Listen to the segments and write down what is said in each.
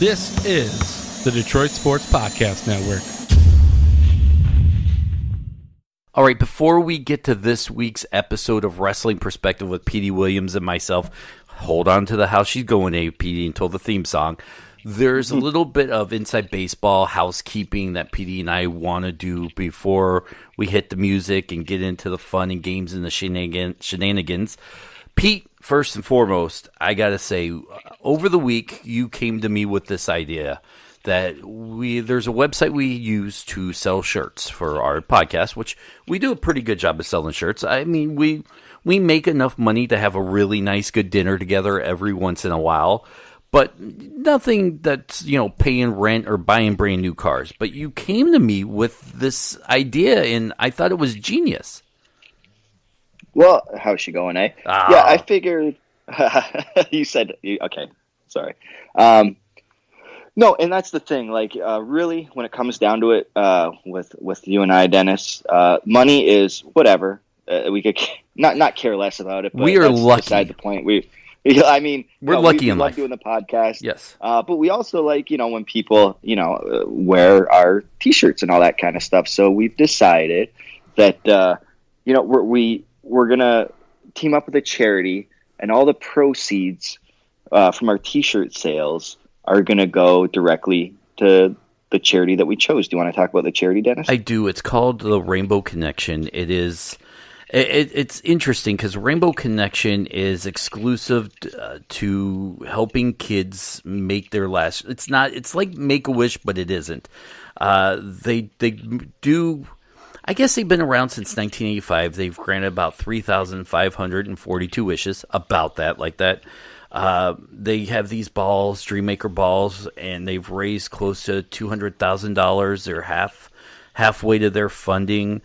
This is the Detroit Sports Podcast Network. All right, before we get to this week's episode of Wrestling Perspective with Petey Williams and myself, hold on to the house she's going, Petey, until the theme song. There's a little bit of inside baseball housekeeping that Petey and I want to do before we hit the music and get into the fun and games and the shenanigans. Pete, first and foremost, I got to say, over the week, you came to me with this idea that there's a website we use to sell shirts for our podcast, which we do a pretty good job of selling shirts. I mean, we make enough money to have a really nice, good dinner together every once in a while, but nothing that's, paying rent or buying brand new cars. But you came to me with this idea, and I thought it was genius. Well, how's she going, eh? Yeah, I figured you said, okay, sorry. No, and that's the thing. Like, really, when it comes down to it, with you and I, Dennis, money is whatever. We could not care less about it. But we are lucky. Beside the point. We're lucky in love life doing the podcast. Yes, but we also like when people wear our T-shirts and all that kind of stuff. So we've decided that we're gonna team up with a charity, and all the proceeds from our T-shirt sales are going to go directly to the charity that we chose. Do you want to talk about the charity, Dennis? I do. It's called the Rainbow Connection. It's interesting because Rainbow Connection is exclusive to helping kids make their last. It's like Make-A-Wish, but it isn't. They do. I guess they've been around since 1985. They've granted about 3,542 wishes, about that, like that. They have these balls, Dreammaker balls, and they've raised close to $200,000. They're halfway to their funding.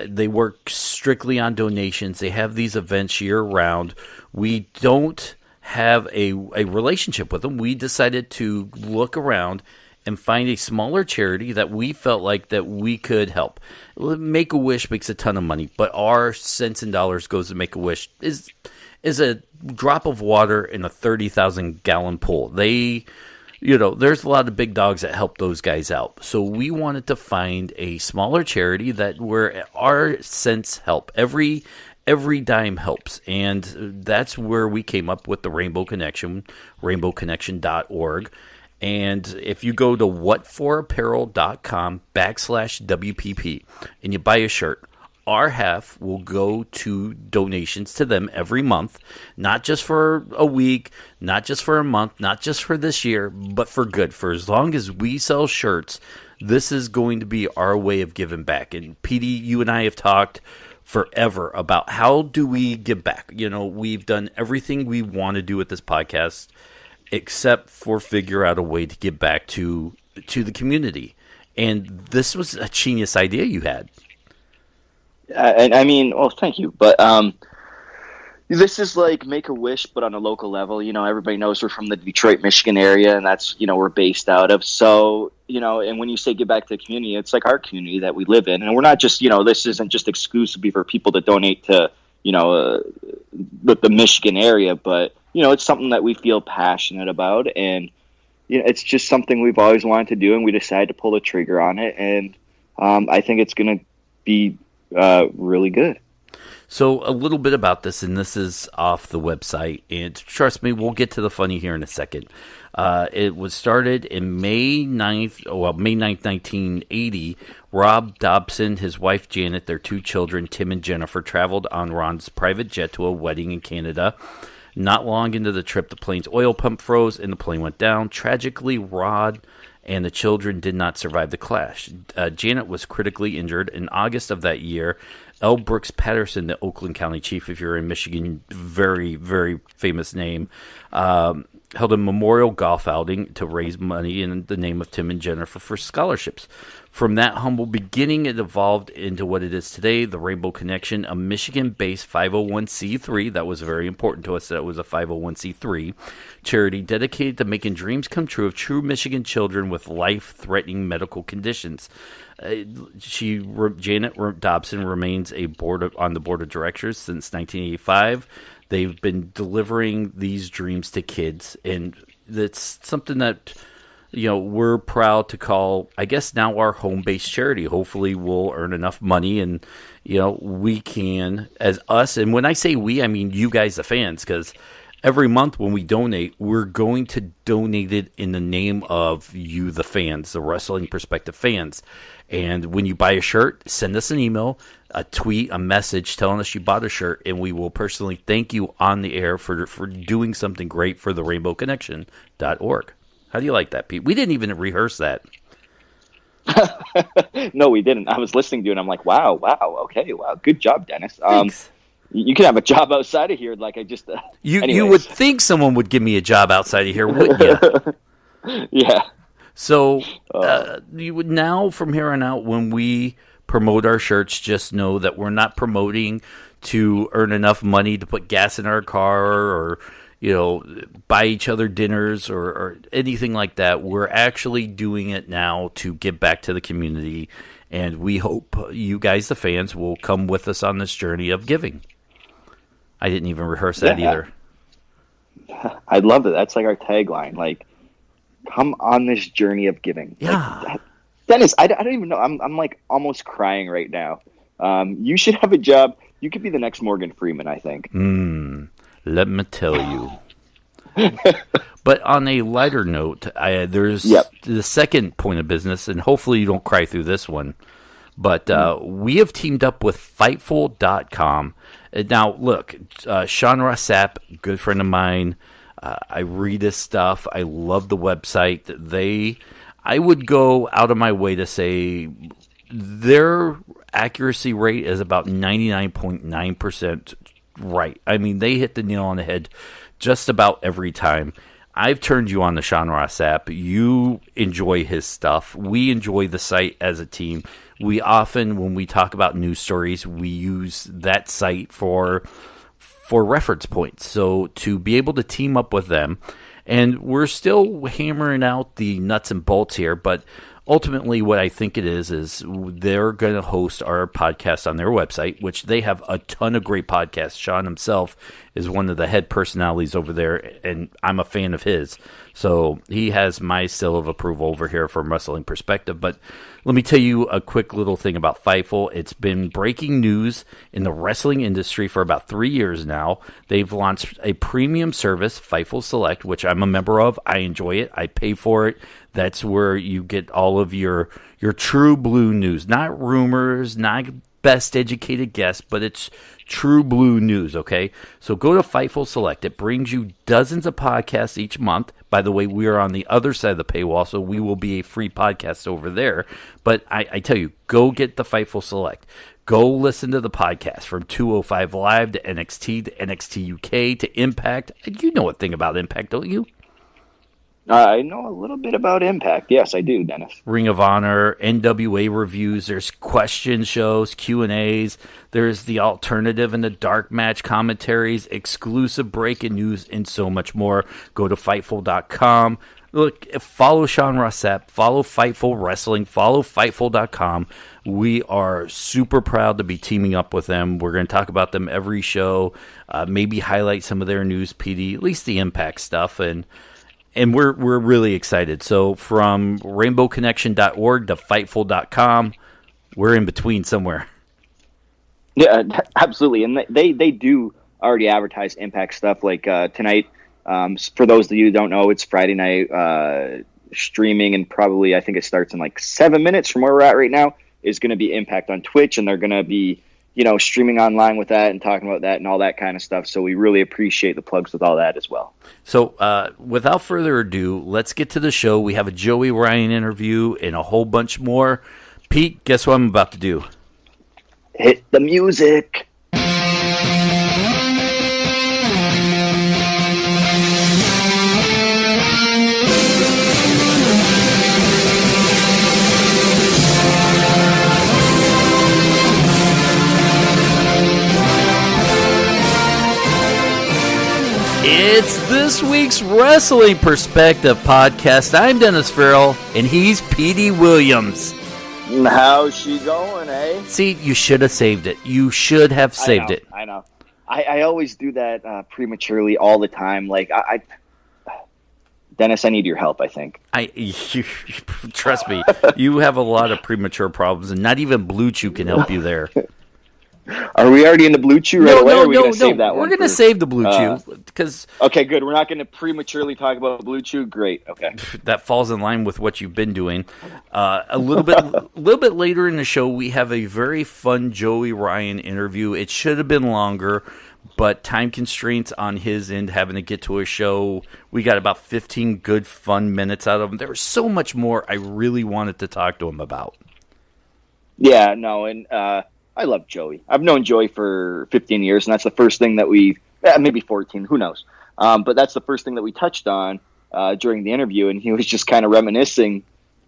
They work strictly on donations. They have these events year round. We don't have a relationship with them. We decided to look around and find a smaller charity that we felt like that we could help. Make-A-Wish makes a ton of money, but our cents and dollars goes to Make-A-Wish is a drop of water in a 30,000-gallon pool. There's a lot of big dogs that help those guys out. So we wanted to find a smaller charity that where our cents help. Every dime helps. And that's where we came up with the Rainbow Connection, rainbowconnection.org. And if you go to whatforapparel.com/WPP and you buy a shirt, our half will go to donations to them every month, not just for a week, not just for a month, not just for this year, but for good. For as long as we sell shirts, this is going to be our way of giving back. And Petey, you and I have talked forever about how do we give back. We've done everything we want to do with this podcast except for figure out a way to give back to the community. And this was a genius idea you had. And I mean, well, thank you. But this is like Make-A-Wish, but on a local level. Everybody knows we're from the Detroit, Michigan area, and that's, we're based out of. So, and when you say give back to the community, it's like our community that we live in. And we're not just, this isn't just exclusively for people that donate to, the Michigan area, but, it's something that we feel passionate about. And, it's just something we've always wanted to do, and we decided to pull the trigger on it. And I think it's going to be really good. So a little bit about this, and this is off the website, and trust me, we'll get to the funny here in a second. It was started in May 9th, 1980. Rob Dobson, his wife Janet, their two children, Tim and Jennifer, traveled on Ron's private jet to a wedding in Canada. Not long into the trip, the plane's oil pump froze and the plane went down. Tragically, Rod and the children did not survive the crash. Janet was critically injured. In August of that year, L. Brooks Patterson, the Oakland County Chief, if you're in Michigan, very, very famous name, held a memorial golf outing to raise money in the name of Tim and Jennifer for scholarships. From that humble beginning, it evolved into what it is today, the Rainbow Connection, a Michigan-based 501c3. That was very important to us that it was a 501c3 charity dedicated to making dreams come true of true Michigan children with life-threatening medical conditions. Janet Dobson remains on the board of directors since 1985. They've been delivering these dreams to kids, and it's something that we're proud to call, I guess now, our home-based charity. Hopefully we'll earn enough money and, we can, as us, and when I say we, I mean you guys, the fans, because every month when we donate, we're going to donate it in the name of you, the fans, the Wrestling Perspective fans. And when you buy a shirt, send us an email, a tweet, a message telling us you bought a shirt, and we will personally thank you on the air for doing something great for the RainbowConnection.org. How do you like that, Pete? We didn't even rehearse that. No, we didn't. I was listening to you, and I'm like, wow, okay, wow, good job, Dennis. Thanks. You can have a job outside of here, like I just. You would think someone would give me a job outside of here, wouldn't you? Yeah. So you would now, from here on out, when we promote our shirts, just know that we're not promoting to earn enough money to put gas in our car or buy each other dinners or anything like that. We're actually doing it now to give back to the community, and we hope you guys, the fans, will come with us on this journey of giving. I didn't even rehearse that either. I love it. That's like our tagline. Like, come on this journey of giving. Yeah. Like, Dennis, I don't even know. I'm like almost crying right now. You should have a job. You could be the next Morgan Freeman, I think. Let me tell you. But on a lighter note, there's the second point of business, and hopefully you don't cry through this one. But we have teamed up with Fightful.com. Now, look, Sean Rossap, good friend of mine. I read his stuff. I love the website. I would go out of my way to say their accuracy rate is about 99.9% right. I mean, they hit the nail on the head just about every time. I've turned you on to Sean Rossap. You enjoy his stuff. We enjoy the site as a team. We often, when we talk about news stories, we use that site for reference points. So to be able to team up with them, and we're still hammering out the nuts and bolts here, but ultimately what I think it is they're going to host our podcast on their website, which they have a ton of great podcasts. Sean himself is one of the head personalities over there, and I'm a fan of his. So he has my seal of approval over here from Wrestling Perspective. But let me tell you a quick little thing about Fightful. It's been breaking news in the wrestling industry for about 3 years now. They've launched a premium service, Fightful Select, which I'm a member of. I enjoy it. I pay for it. That's where you get all of your true blue news. Not rumors, not best educated guess, but it's true blue news, okay? So go to Fightful Select. It brings you dozens of podcasts each month. By the way, we are on the other side of the paywall, so we will be a free podcast over there. But I tell you, go get the Fightful Select. Go listen to the podcast from 205 Live to NXT to NXT UK to Impact. You know a thing about Impact, don't you? I know a little bit about Impact. Yes, I do, Dennis. Ring of Honor, NWA reviews. There's question shows, Q&As. There's the alternative and the dark match commentaries, exclusive breaking news, and so much more. Go to Fightful.com. Look, follow Sean Rossap. Follow Fightful Wrestling. Follow Fightful.com. We are super proud to be teaming up with them. We're going to talk about them every show, maybe highlight some of their news, PD, at least the Impact stuff, and we're really excited. So from rainbowconnection.org to Fightful.com, we're in between somewhere. Yeah, absolutely. And they do already advertise Impact stuff like tonight. For those of you who don't know, it's Friday night streaming, and probably I think it starts in like 7 minutes from where we're at right now, is going to be Impact on Twitch, and they're going to be streaming online with that and talking about that and all that kind of stuff. So we really appreciate the plugs with all that as well. So without further ado, let's get to the show. We have a Joey Ryan interview and a whole bunch more. Pete, guess what I'm about to do? Hit the music. It's this week's Wrestling Perspective podcast. I'm Dennis Farrell, and he's Petey Williams. How's she going, eh? See, you should have saved it. You should have saved it. I know. I always do that prematurely all the time. Like, Dennis, I need your help, I think. Trust me, you have a lot of premature problems, and not even Blue Chew can help you there. Are we already in the Blue Chew right away? Or are we gonna save that We're one going to save the Blue Chew because okay, good. We're not going to prematurely talk about Blue Chew. Great. Okay, that falls in line with what you've been doing. A little bit later in the show, we have a very fun Joey Ryan interview. It should have been longer, but time constraints on his end, having to get to a show. We got about 15 good, fun minutes out of him. There was so much more I really wanted to talk to him about. Yeah, no, and I love Joey. I've known Joey for 15 years, and that's the first thing that maybe 14, who knows. But that's the first thing that we touched on during the interview, and he was just kind of reminiscing.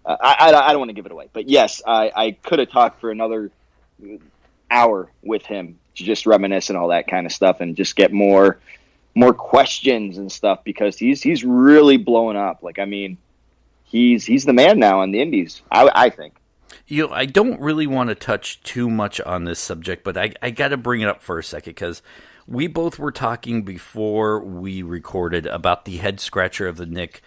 I don't want to give it away, but yes, I could have talked for another hour with him to just reminisce and all that kind of stuff, and just get more questions and stuff, because he's really blowing up. Like, I mean, he's the man now on the Indies, I think. I don't really want to touch too much on this subject, but I got to bring it up for a second, because we both were talking before we recorded about the head scratcher of the Nick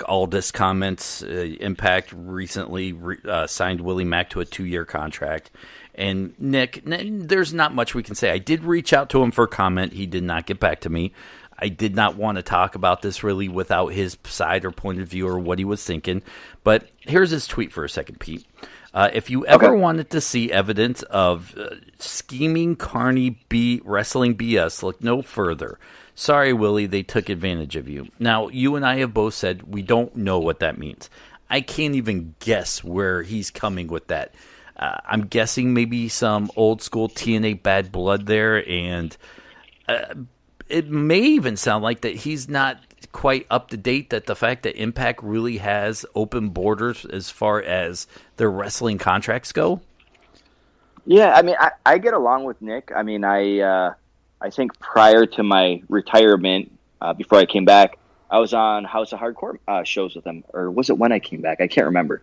Aldis comments. Impact recently signed Willie Mack to a 2-year contract. And Nick, there's not much we can say. I did reach out to him for comment. He did not get back to me. I did not want to talk about this really without his side or point of view or what he was thinking. But here's his tweet for a second, Pete. If you ever wanted to see evidence of scheming carny wrestling BS, look no further. Sorry, Willie, they took advantage of you. Now, you and I have both said we don't know what that means. I can't even guess where he's coming with that. I'm guessing maybe some old school TNA bad blood there, and it may even sound like that he's not quite up to date, that the fact that Impact really has open borders as far as their wrestling contracts go. Yeah, I mean, I get along with Nick. I mean, I think prior to my retirement, before I came back, I was on House of Hardcore shows with him, or was it when I came back? I can't remember.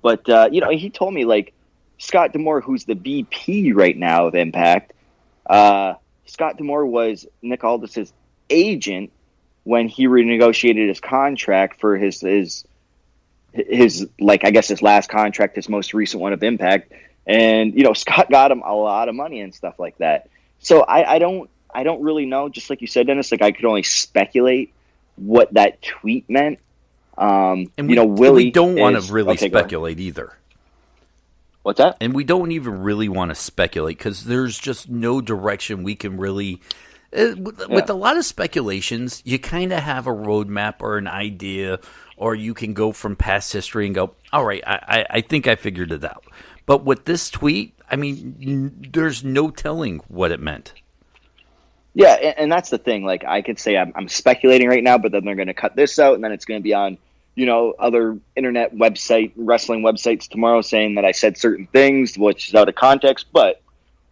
But he told me, like, Scott D'Amore, who's the VP right now of Impact, Scott D'Amore was Nick Aldis' agent when he renegotiated his contract for his like, I guess his last contract, his most recent one of Impact. And, Scott got him a lot of money and stuff like that. So I don't really know. Just like you said, Dennis, like, I could only speculate what that tweet meant. And Willie, we don't want to really speculate either. What's that? And we don't even really want to speculate, because there's just no direction we can really. With a lot of speculations, you kind of have a roadmap or an idea, or you can go from past history and go, all right, I think I figured it out. But with this tweet, I mean, there's no telling what it meant. Yeah, and that's the thing. Like, I could say I'm speculating right now, but then they're going to cut this out, and then it's going to be on, other internet wrestling websites tomorrow saying that I said certain things, which is out of context. But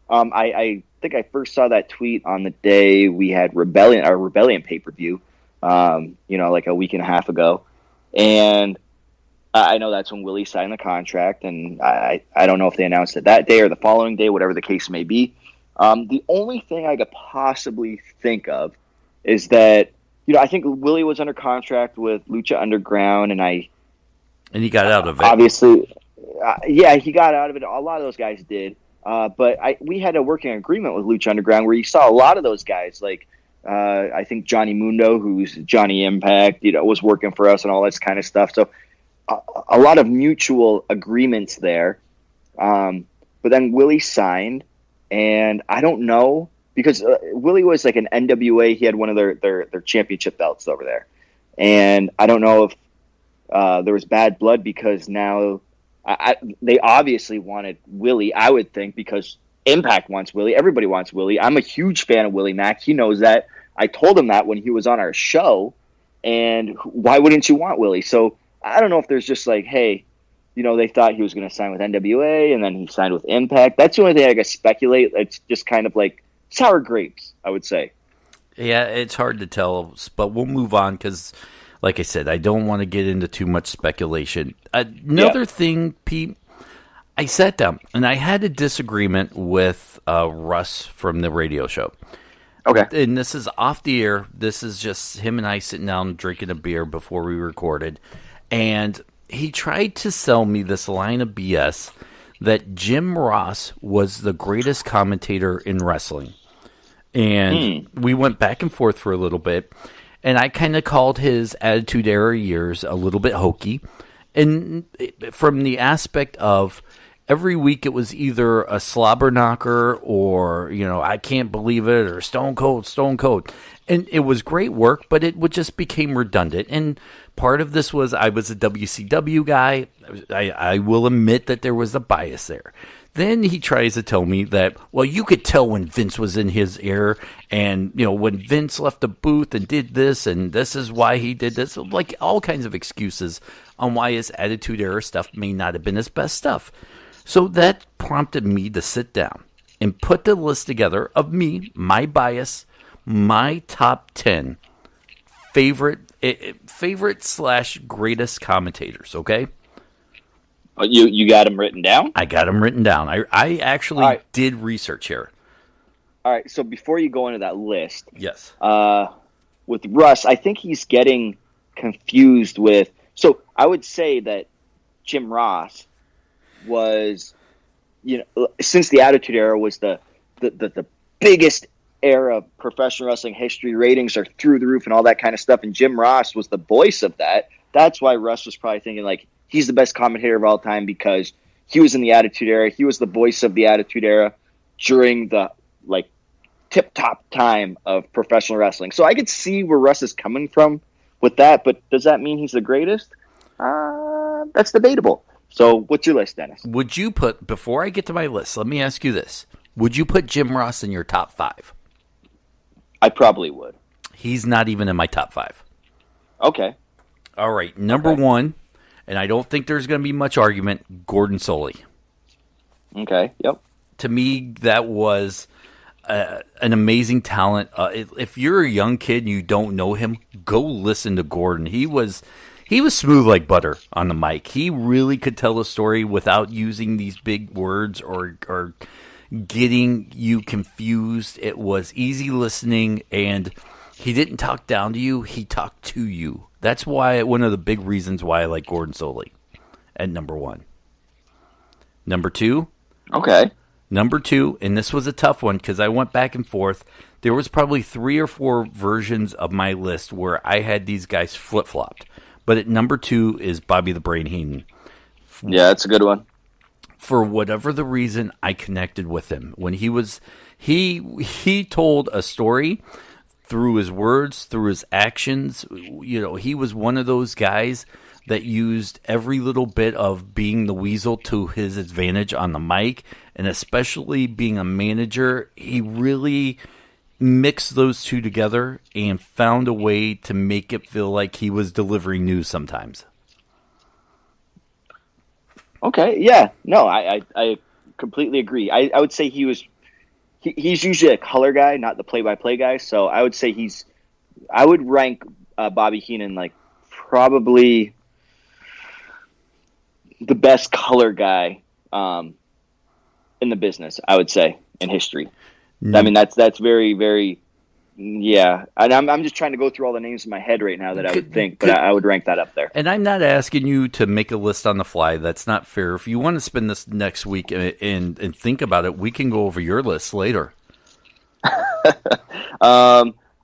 I think I first saw that tweet on the day we had our Rebellion pay-per-view, like a week and a half ago. And I know that's when Willie signed the contract, and I don't know if they announced it that day or the following day, whatever the case may be. The only thing I could possibly think of is that, I think Willie was under contract with Lucha Underground, and he got out of it. Obviously, he got out of it. A lot of those guys did. But we had a working agreement with Lucha Underground where you saw a lot of those guys, like I think Johnny Mundo, who's Johnny Impact, was working for us and all this kind of stuff. So a lot of mutual agreements there. But then Willie signed, and I don't know, because Willie was like an NWA. He had one of their championship belts over there. And I don't know if there was bad blood, because now they obviously wanted Willie, I would think, because Impact wants Willie. Everybody wants Willie. I'm a huge fan of Willie Mack. He knows that. I told him that when he was on our show. And why wouldn't you want Willie? So I don't know if there's just like, hey, they thought he was going to sign with NWA, and then he signed with Impact. That's the only thing I can speculate. It's just kind of like sour grapes, I would say. Yeah, it's hard to tell, but we'll move on, because, like I said, I don't want to get into too much speculation. Another thing, Pete, I sat down and I had a disagreement with Russ from the radio show. Okay. And this is off the air. This is just him and I sitting down drinking a beer before we recorded. And he tried to sell me this line of BS that Jim Ross was the greatest commentator in wrestling. And we went back and forth for a little bit. And I kind of called his Attitude Era years a little bit hokey. And from the aspect of every week it was either a slobber knocker or, I can't believe it or Stone Cold, Stone Cold. And it was great work, but it just became redundant. And part of this was I was a WCW guy. I will admit that there was a bias there. Then he tries to tell me that, well, you could tell when Vince was in his ear and, when Vince left the booth and did this and this is why he did this. Like all kinds of excuses on why his Attitude Era stuff may not have been his best stuff. So that prompted me to sit down and put the list together of me, my bias, my top 10 favorite/greatest commentators, okay? You got them written down? I got them written down. I actually did research here. All right, so before you go into that list, yes, with Russ, I think he's getting confused with. So I would say that Jim Ross was, since the Attitude Era was the biggest era of professional wrestling history, ratings are through the roof and all that kind of stuff, and Jim Ross was the voice of that. That's why Russ was probably thinking like he's the best commentator of all time because he was in the Attitude Era. He was the voice of the Attitude Era during the tip-top time of professional wrestling. So I could see where Russ is coming from with that, but does that mean he's the greatest? That's debatable. So what's your list, Dennis? Would you put, before I get to my list, let me ask you this. Would you put Jim Ross in your top 5? I probably would. He's not even in my top 5. Okay. All right. Number 1, and I don't think there's going to be much argument, Gordon Solie. Okay. Yep. To me, that was an amazing talent. If you're a young kid and you don't know him, go listen to Gordon. He was smooth like butter on the mic. He really could tell a story without using these big words or getting you confused. It was easy listening, and he didn't talk down to you. He talked to you. That's why one of the big reasons why I like Gordon Solie at number 1. Number 2. Okay. Number 2, and this was a tough one because I went back and forth. There was probably 3 or 4 versions of my list where I had these guys flip-flopped. But at number 2 is Bobby the Brain Heenan. Yeah, that's a good one. For whatever the reason, I connected with him. When he told a story through his words, through his actions. He was one of those guys that used every little bit of being the weasel to his advantage on the mic, and especially being a manager, he really mixed those two together and found a way to make it feel like he was delivering news sometimes. Okay, yeah. No, I completely agree. I would say he's usually a color guy, not the play-by-play guy, so I would say I would rank Bobby Heenan like probably the best color guy in the business, I would say, in history. I mean, that's very, very, yeah. And I'm just trying to go through all the names in my head right now that I would think, but I would rank that up there. And I'm not asking you to make a list on the fly. That's not fair. If you want to spend this next week and think about it, we can go over your list later.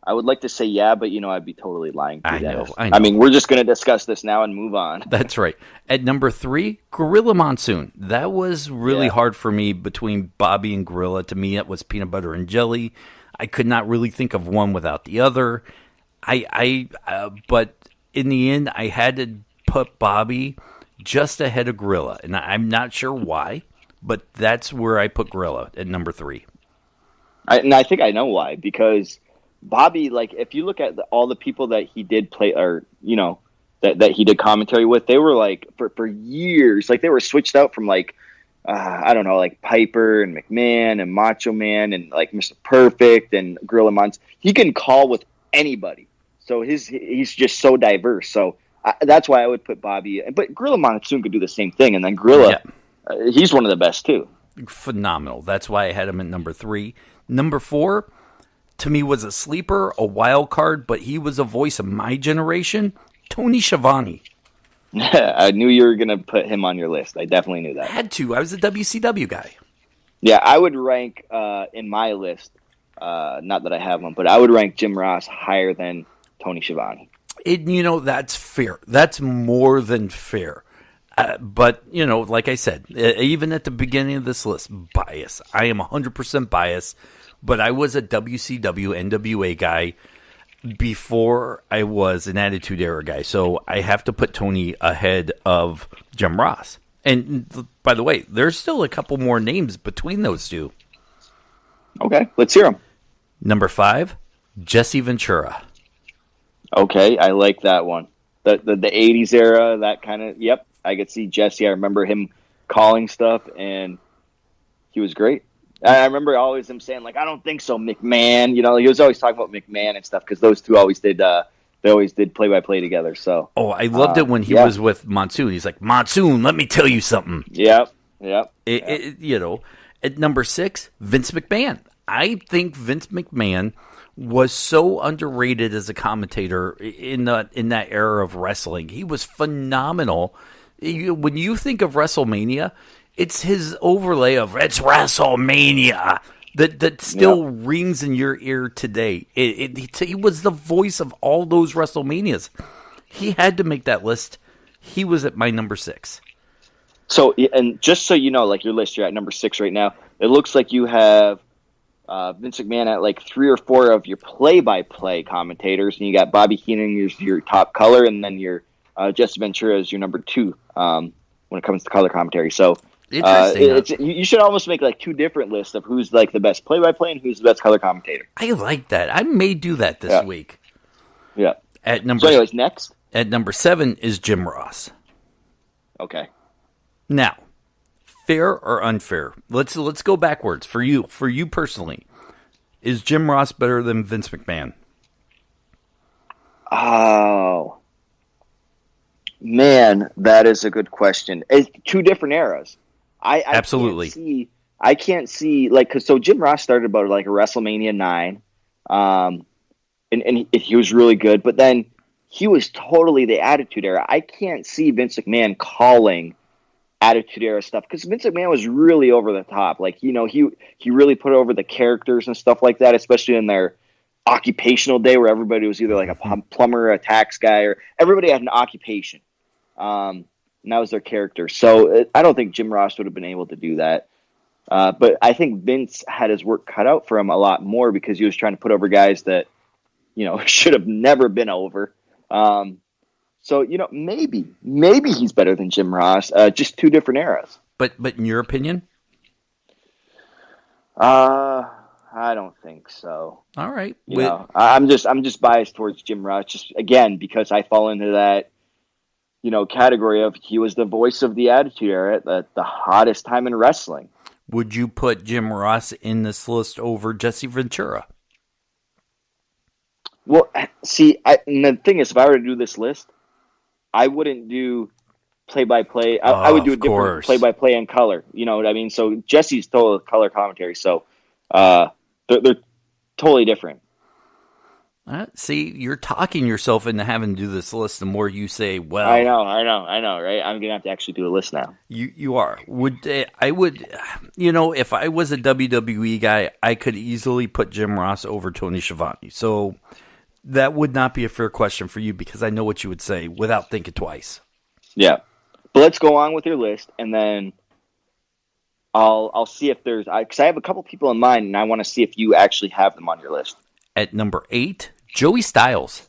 I would like to say yeah, but I'd be totally lying to you. I know. I mean, we're just going to discuss this now and move on. That's right. At number 3, Gorilla Monsoon. That was really hard for me between Bobby and Gorilla. To me, it was peanut butter and jelly. I could not really think of one without the other. But in the end, I had to put Bobby just ahead of Gorilla, and I'm not sure why, but that's where I put Gorilla at number 3. I think I know why, because Bobby, like, if you look at all the people that he did play, or that he did commentary with, they were like for years, like they were switched out from like I don't know, like Piper and McMahon and Macho Man and like Mr. Perfect and Gorilla Monsoon. He can call with anybody, so he's just so diverse. So that's why I would put Bobby. But Gorilla Monsoon could do the same thing, and then Gorilla, he's one of the best too. Phenomenal. That's why I had him at number 3. Number 4. to me was a sleeper, a wild card, but he was a voice of my generation, Tony Schiavone. I knew you were going to put him on your list. I definitely knew that. I had to. I was a WCW guy. Yeah, I would rank in my list, not that I have one, but I would rank Jim Ross higher than Tony Schiavone. That's fair. That's more than fair. But, like I said, even at the beginning of this list, bias. I am 100% biased, but I was a WCW, NWA guy before I was an Attitude Era guy. So I have to put Tony ahead of Jim Ross. And by the way, there's still a couple more names between those two. Okay, let's hear them. Number 5, Jesse Ventura. Okay, I like that one. The 80s era, that kind of, yep, I could see Jesse. I remember him calling stuff, and he was great. I remember always him saying, like, I don't think so, McMahon. He was always talking about McMahon and stuff because those two always did play-by-play together. So, I loved it when he was with Monsoon. He's like, Monsoon, let me tell you something. Yep. At number 6, Vince McMahon. I think Vince McMahon was so underrated as a commentator in that era of wrestling. He was phenomenal. When you think of WrestleMania, it's his overlay of "It's WrestleMania" that still rings in your ear today. He was the voice of all those WrestleManias. He had to make that list. He was at my number 6. So, and just so you know, like your list, you're at number 6 right now. It looks like you have Vince McMahon at like 3 or 4 of your play-by-play commentators, and you got Bobby Heenan as your top color, and then your Jesse Ventura is your number 2 when it comes to color commentary. So. Interesting. You should almost make like 2 different lists of who's like the best play-by-play and who's the best color commentator. I like that. I may do that this week. Yeah. So anyways, next? At number 7 is Jim Ross. Okay. Now, fair or unfair? Let's go backwards. For you personally, is Jim Ross better than Vince McMahon? Oh. Man, that is a good question. It's 2 different eras. Absolutely. I can't see like so Jim Ross started about like a WrestleMania 9, and he was really good. But then he was totally the Attitude Era. I can't see Vince McMahon calling Attitude Era stuff because Vince McMahon was really over the top. Like he really put over the characters and stuff like that, especially in their occupational day where everybody was either like a plumber, a tax guy, or everybody had an occupation. And that was their character. So I don't think Jim Ross would have been able to do that. But I think Vince had his work cut out for him a lot more because he was trying to put over guys that, should have never been over. So, maybe he's better than Jim Ross, just 2 different eras. But in your opinion? I don't think so. All right. I'm just biased towards Jim Ross, just again, because I fall into that, category of he was the voice of the Attitude Era at the hottest time in wrestling. Would you put Jim Ross in this list over Jesse Ventura? Well, see, and the thing is, if I were to do this list, I wouldn't do play-by-play. I would do a different play-by-play and color. You know what I mean? So Jesse's total color commentary. So they're totally different. See, you're talking yourself into having to do this list the more you say, well... I know, right? I'm going to have to actually do a list now. You are. If I was a WWE guy, I could easily put Jim Ross over Tony Schiavone. So that would not be a fair question for you because I know what you would say without thinking twice. Yeah. But let's go on with your list, and then I'll see if there's... Because I have a couple people in mind, and I want to see if you actually have them on your list. At number 8... Joey Styles.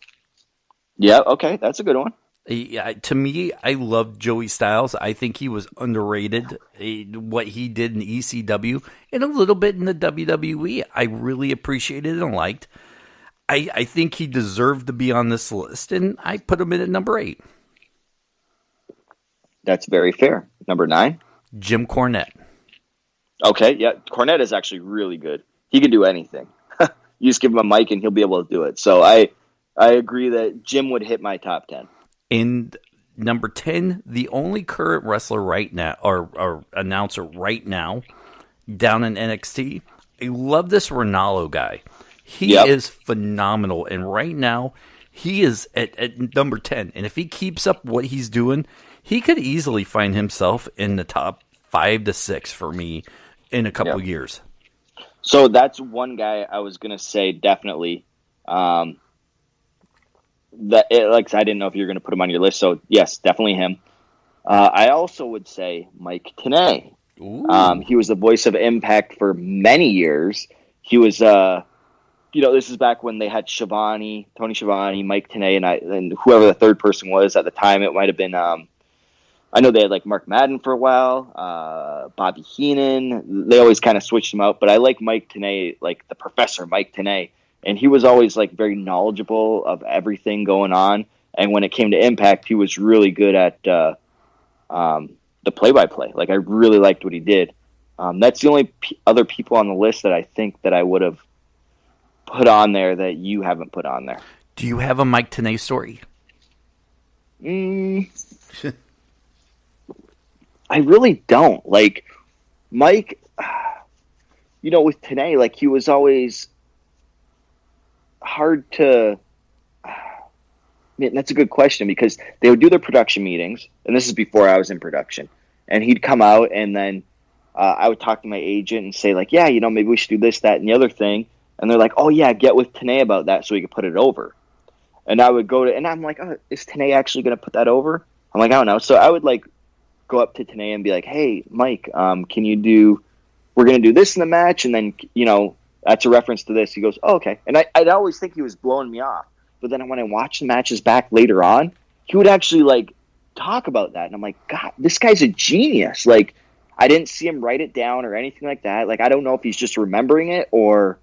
Yeah, okay, that's a good one. To me, I love Joey Styles. I think he was underrated. What he did in ECW and a little bit in the WWE, I really appreciated and liked. I think he deserved to be on this list, and I put him in at number 8. That's very fair. Number 9? Jim Cornette. Okay, yeah, Cornette is actually really good. He can do anything. You just give him a mic and he'll be able to do it. So I agree that Jim would hit my top 10. And number 10, the only current wrestler right now, or announcer right now, down in NXT. I love this Ronaldo guy. He is phenomenal. And right now, he is at number 10. And if he keeps up what he's doing, he could easily find himself in the top 5 to 6 for me in a couple years. So that's one guy I was going to say definitely. Like I didn't know if you were going to put him on your list. So, yes, definitely him. I also would say Mike Tenay. He was the voice of Impact for many years. He was, this is back when they had Tony Schiavone, Mike Tenay, and whoever the third person was at the time. It might have been, I know they had like Mark Madden for a while, Bobby Heenan. They always kind of switched them out, but I like Mike Tenay, like the Professor Mike Tenay, and he was always like very knowledgeable of everything going on. And when it came to Impact, he was really good at the play-by-play. Like I really liked what he did. That's the only other people on the list that I think that I would have put on there that you haven't put on there. Do you have a Mike Tenay story? I really don't. Like, Mike, with Tenay, like, he was always hard to... Man, that's a good question, because they would do their production meetings, and this is before I was in production, and he'd come out, and then I would talk to my agent and say, like, yeah, maybe we should do this, that, and the other thing, and they're like, oh, yeah, get with Tenay about that so we could put it over. And I would go to... And I'm like, oh, is Tenay actually going to put that over? I'm like, I don't know. So I would, like, go up to Tenay and be like, hey, Mike, can you do, we're going to do this in the match, and then, that's a reference to this. He goes, oh, okay. And I'd always think he was blowing me off. But then when I watched the matches back later on, he would actually, like, talk about that. And I'm like, God, this guy's a genius. Like, I didn't see him write it down or anything like that. Like, I don't know if he's just remembering it or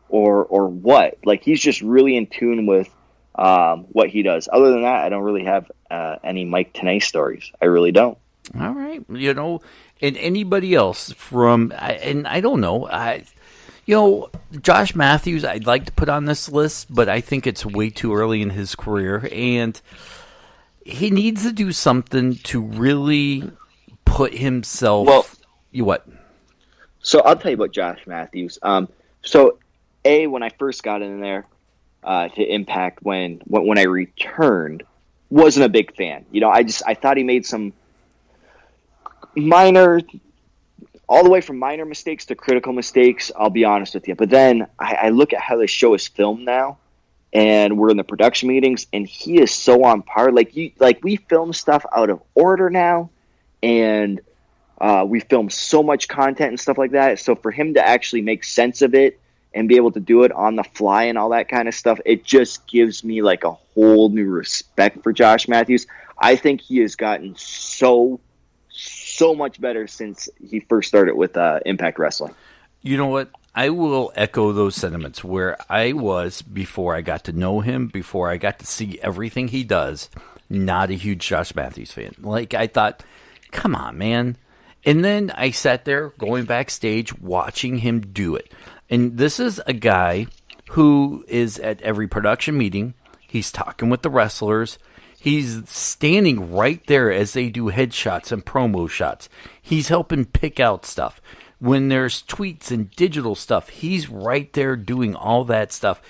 what. Like, he's just really in tune with what he does. Other than that, I don't really have any Mike Tenay stories. I really don't. All right. And anybody else I don't know. Josh Matthews, I'd like to put on this list, but I think it's way too early in his career, and he needs to do something to really put himself. Well, what? So I'll tell you about Josh Matthews. When I first got in there to Impact, when I returned, wasn't a big fan. I thought he made some minor, all the way from minor mistakes to critical mistakes, I'll be honest with you. But then I look at how the show is filmed now, and we're in the production meetings, and he is so on par. Like we film stuff out of order now, and we film so much content and stuff like that. So for him to actually make sense of it and be able to do it on the fly and all that kind of stuff, it just gives me like a whole new respect for Josh Matthews. I think he has gotten so much better since he first started with Impact Wrestling. You know what? I will echo those sentiments where I was before I got to know him, before I got to see everything he does, not a huge Josh Matthews fan. Like, I thought, come on, man. And then I sat there going backstage watching him do it. And this is a guy who is at every production meeting. He's talking with the wrestlers. He's standing right there as they do headshots and promo shots. He's helping pick out stuff. When there's tweets and digital stuff, he's right there doing all that stuff.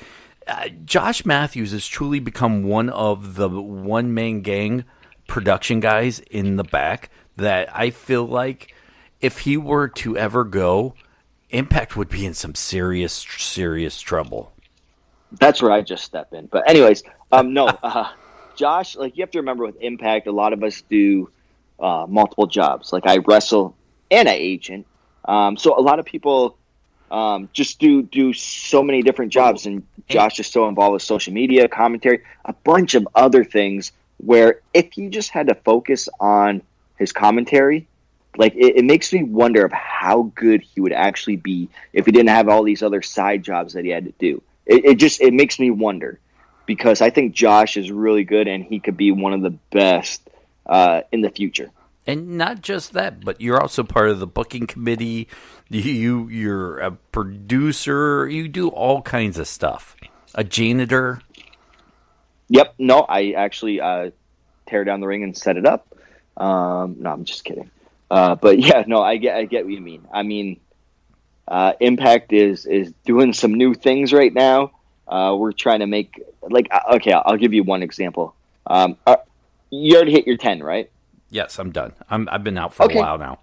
Josh Matthews has truly become one of the one-man gang production guys in the back that I feel like if he were to ever go, Impact would be in some serious, serious trouble. That's where I just step in. But anyways, Josh, like, you have to remember with Impact, a lot of us do multiple jobs. Like, I wrestle and I agent. So a lot of people just do so many different jobs, and Josh is so involved with social media, commentary, a bunch of other things where if he just had to focus on his commentary, like, it makes me wonder of how good he would actually be if he didn't have all these other side jobs that he had to do. It makes me wonder, because I think Josh is really good and he could be one of the best in the future. And not just that, but you're also part of the booking committee. You're a producer. You do all kinds of stuff. A janitor. Yep. No, I actually tear down the ring and set it up. No, I'm just kidding. But yeah, no, I get what you mean. I mean, Impact is doing some new things right now. We're trying to make okay. I'll give you one example. You already hit your 10, right? Yes, I'm done. I've been out for a while now.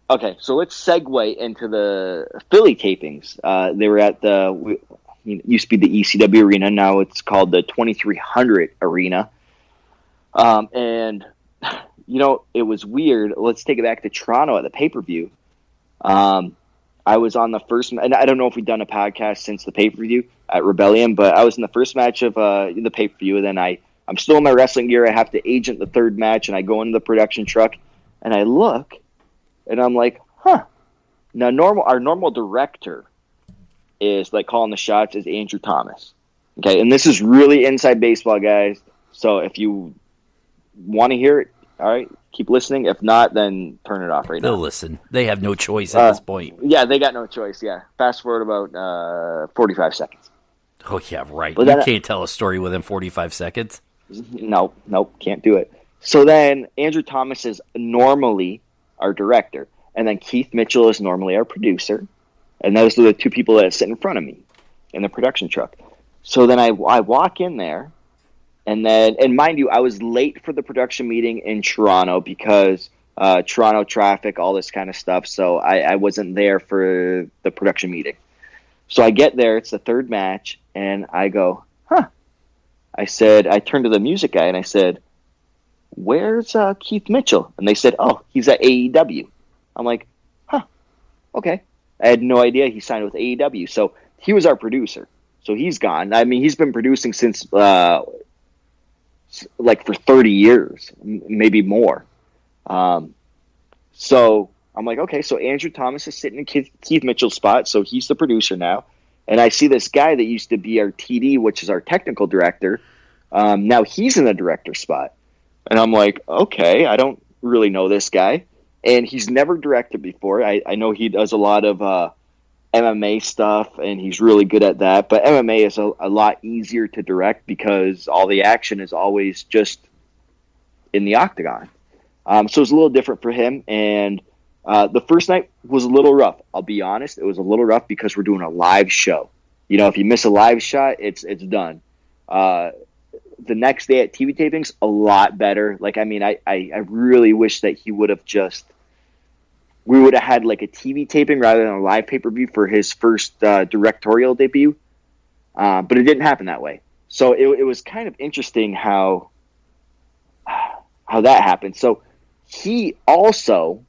Okay, so let's segue into the Philly tapings. They were at it used to be the ECW Arena. Now it's called the 2300 Arena. And, it was weird. Let's take it back to Toronto at the pay-per-view. I was on the first, and I don't know if we've done a podcast since the pay-per-view at Rebellion, but I was in the first match of the pay-per-view, and then I'm still in my wrestling gear. I have to agent the third match, and I go into the production truck, and I look, and I'm like, huh. Now, our normal director is calling the shots is Andrew Thomas. Okay, and this is really inside baseball, guys. So if you want to hear it, all right, keep listening. If not, then turn it off right now. They'll listen. They have no choice at this point. Yeah, they got no choice. Yeah, fast forward about 45 seconds. Oh yeah, right. But you can't tell a story within 45 seconds. Nope, can't do it. So then Andrew Thomas is normally our director, and then Keith Mitchell is normally our producer, and those are the two people that sit in front of me in the production truck. So then I walk in there, and mind you, I was late for the production meeting in Toronto because Toronto traffic, all this kind of stuff, so I wasn't there for the production meeting. So I get there, it's the third match, and I go, huh. I turned to the music guy, and I said, where's Keith Mitchell? And they said, oh, he's at AEW. I'm like, huh, okay. I had no idea he signed with AEW. So he was our producer. So he's gone. I mean, he's been producing since for 30 years, maybe more. So I'm like, okay, so Andrew Thomas is sitting in Keith Mitchell's spot, so he's the producer now. And I see this guy that used to be our TD, which is our technical director. Now he's in the director spot. And I'm like, okay, I don't really know this guy. And he's never directed before. I know he does a lot of MMA stuff, and he's really good at that. But MMA is a lot easier to direct because all the action is always just in the octagon. So it's a little different for him. And the first night was a little rough. I'll be honest. It was a little rough because we're doing a live show. If you miss a live shot, it's done. The next day at TV tapings, a lot better. I really wish that he would have we would have had a TV taping rather than a live pay-per-view for his first directorial debut. But it didn't happen that way. So it was kind of interesting how that happened. So he also,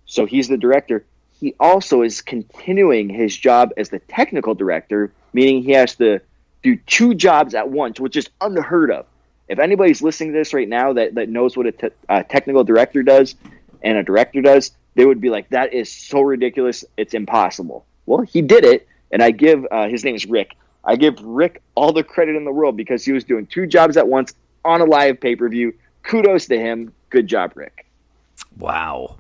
so he's the director. He also is continuing his job as the technical director, meaning he has to do two jobs at once, which is unheard of. If anybody's listening to this right now that knows what a technical director does and a director does, they would be like, that is so ridiculous, it's impossible. Well, he did it, and I give, his name is Rick. I give Rick all the credit in the world because he was doing two jobs at once on a live pay-per-view. Kudos to him. Good job, Rick. Wow.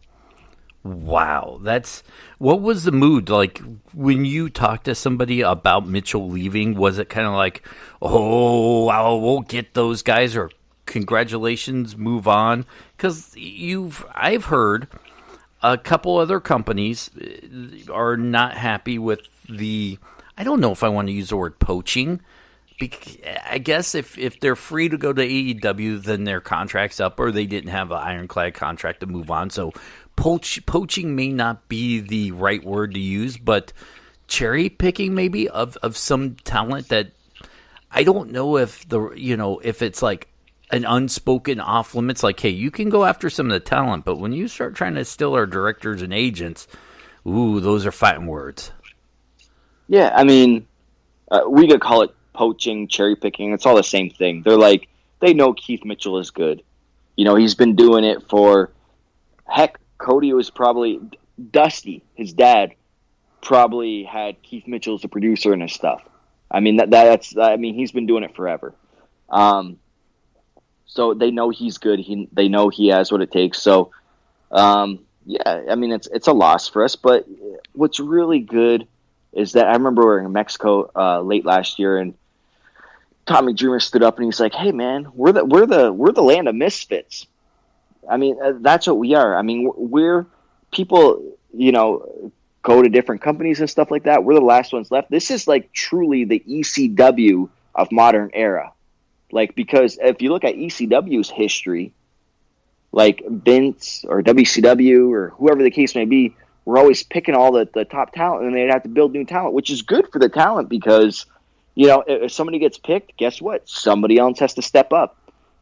What was the mood like when you talked to somebody about Mitchell leaving? Was it kind of like, oh, I won't get those guys, or congratulations, move on? Because I've heard a couple other companies are not happy with I don't know if I want to use the word poaching. I guess if they're free to go to AEW, then their contract's up, or they didn't have an ironclad contract to move on. So poaching may not be the right word to use, but cherry picking maybe of some talent that I don't know if if it's like an unspoken off limits, like, hey, you can go after some of the talent, but when you start trying to steal our directors and agents, ooh, those are fighting words. Yeah, I mean, we could call it poaching, cherry picking. It's all the same thing. They're like, they know Keith Mitchell is good. He's been doing it for, heck, Cody was probably, Dusty, his dad, probably had Keith Mitchell as a producer in his stuff. I mean, he's been doing it forever. So they know he's good. They know he has what it takes. So, yeah, I mean, it's a loss for us. But what's really good is that I remember we were in Mexico late last year, and Tommy Dreamer stood up and he's like, "Hey, man, we're the land of misfits." I mean, that's what we are. I mean, we're people. go to different companies and stuff like that. We're the last ones left. This is like truly the ECW of modern era. Like, because if you look at ECW's history, like Vince or WCW or whoever the case may be, we're always picking all the top talent, and they'd have to build new talent, which is good for the talent because, you know, if somebody gets picked, guess what? Somebody else has to step up.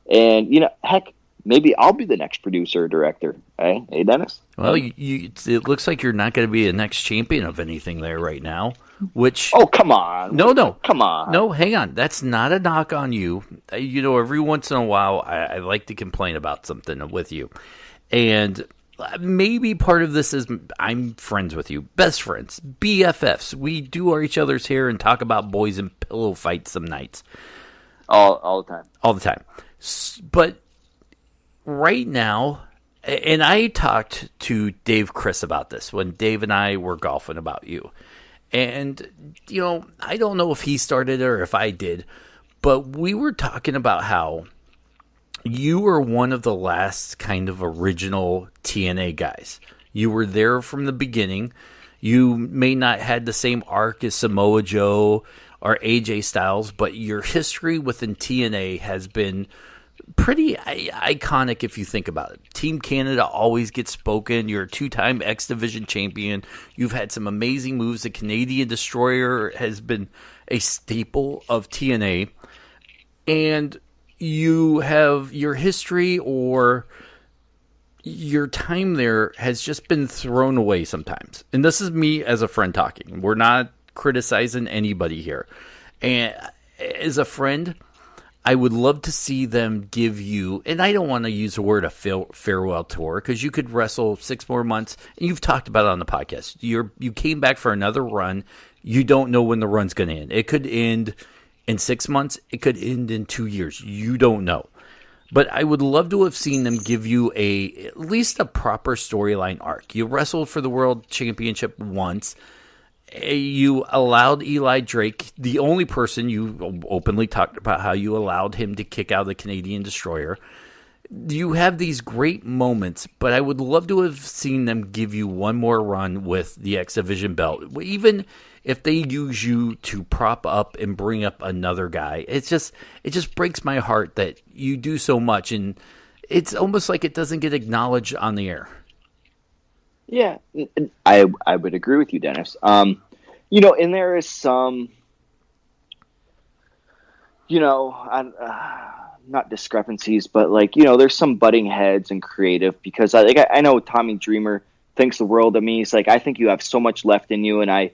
And, you know, heck, maybe I'll be the next producer or director. Hey, Dennis? Well, it looks like you're not going to be a next champion of anything there right now, which... Oh, come on. No. Come on. No, hang on. That's not a knock on you. You know, every once in a while, I like to complain about something with you. And maybe part of this is I'm friends with you. Best friends. BFFs. We do each other's hair and talk about boys and pillow fights some nights. All the time. All the time. But right now... And I talked to Dave Chris about this when Dave and I were golfing about you. And, you know, I don't know if he started it or if I did, but we were talking about how you were one of the last kind of original TNA guys. You were there from the beginning. You may not had the same arc as Samoa Joe or AJ Styles, but your history within TNA has been pretty iconic if you think about it. Team Canada always gets spoken. You're a 2-time X Division champion. You've had some amazing moves. The Canadian Destroyer has been a staple of TNA. And you have your history or your time there has just been thrown away sometimes. And this is me as a friend talking. We're not criticizing anybody here. And as a friend, I would love to see them give you, and I don't want to use the word a farewell tour because you could wrestle 6 more months, and you've talked about it on the podcast. You came back for another run. You don't know when the run's going to end. It could end in 6 months. It could end in 2 years. You don't know. But I would love to have seen them give you at least a proper storyline arc. You wrestled for the World Championship once. You allowed Eli Drake, the only person you openly talked about how you allowed him to kick out the Canadian Destroyer. You have these great moments, but I would love to have seen them give you one more run with the X Division belt. Even if they use you to prop up and bring up another guy, it just breaks my heart that you do so much, and it's almost like it doesn't get acknowledged on the air. Yeah, I would agree with you, Dennis. You know, and there is some, you know, not discrepancies, but like, you know, there's some butting heads and creative because I know Tommy Dreamer thinks the world of me. He's like, I think you have so much left in you, and I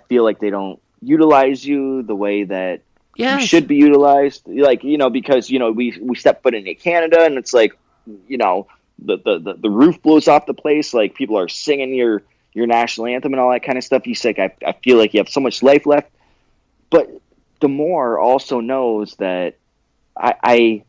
feel like they don't utilize you the way that you should be utilized. Like, you know, because, you know, we step foot into Canada, and it's like, you know, the roof blows off the place. Like, people are singing your national anthem and all that kind of stuff. He's like, I feel like you have so much life left. But D'Amore also knows that I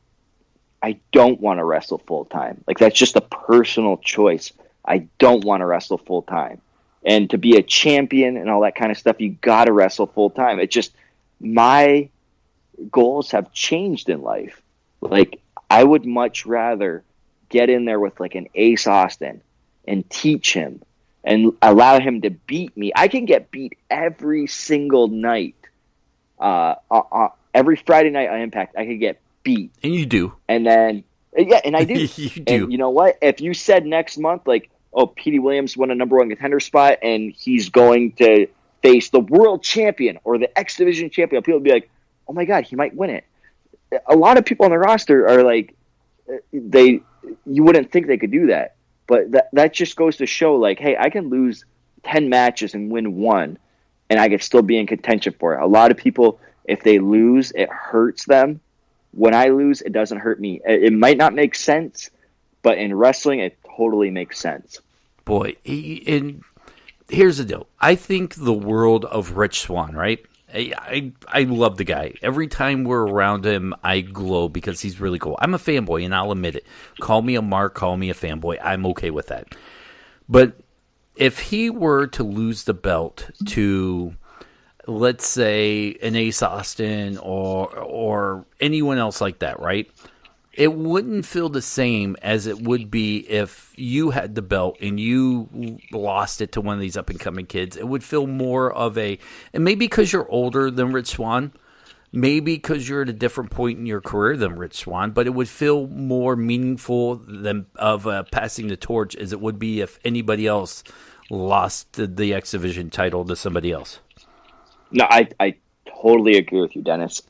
don't want to wrestle full time. Like, that's just a personal choice. I don't want to wrestle full time. And to be a champion and all that kind of stuff, you got to wrestle full time. It just, my goals have changed in life. Like, I would much rather get in there with like an Ace Austin and teach him and allow him to beat me. I can get beat every single night. Every Friday night on Impact, I could get beat. And you do. And then, yeah, and I do. You do. And you know what? If you said next month, like, oh, Petey Williams won a number 1 contender spot and he's going to face the world champion or the X Division champion, people would be like, oh my God, he might win it. A lot of people on the roster are like, you wouldn't think they could do that. But that just goes to show, like, hey, I can lose 10 matches and win 1, and I could still be in contention for it. A lot of people, if they lose, it hurts them. When I lose, it doesn't hurt me. It might not make sense, but in wrestling, it totally makes sense. Boy, and here's the deal. I think the world of Rich Swann, right? I love the guy. Every time we're around him, I glow because he's really cool. I'm a fanboy, and I'll admit it. Call me a mark, call me a fanboy. I'm okay with that. But if he were to lose the belt to, let's say, an Ace Austin or anyone else like that, right? It wouldn't feel the same as it would be if you had the belt and you lost it to one of these up-and-coming kids. It would feel more of and maybe because you're older than Rich Swann, maybe because you're at a different point in your career than Rich Swann, but it would feel more meaningful than passing the torch as it would be if anybody else lost the X Division title to somebody else. No, I totally agree with you, Dennis.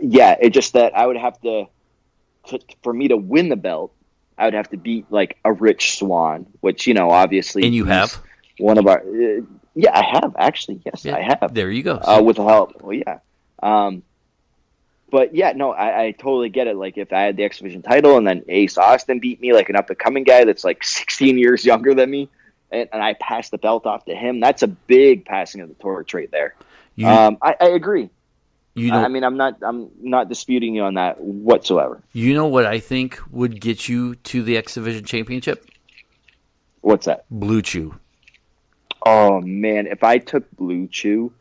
Yeah, it's just that I would have to, for me to win the belt, I would have to beat like a Rich Swann, which, you know, obviously. And you have? One of our, yeah, I have actually. Yes, yeah, I have. There you go. With the help. Well, yeah. But yeah, no, I totally get it. Like if I had the X Division title and then Ace Austin beat me, like an up and coming guy that's like 16 years younger than me, and I pass the belt off to him, that's a big passing of the torch right there. I agree. You know, I mean, I'm not disputing you on that whatsoever. You know what I think would get you to the X Division Championship? What's that? Blue Chew. Oh man, if I took Blue Chew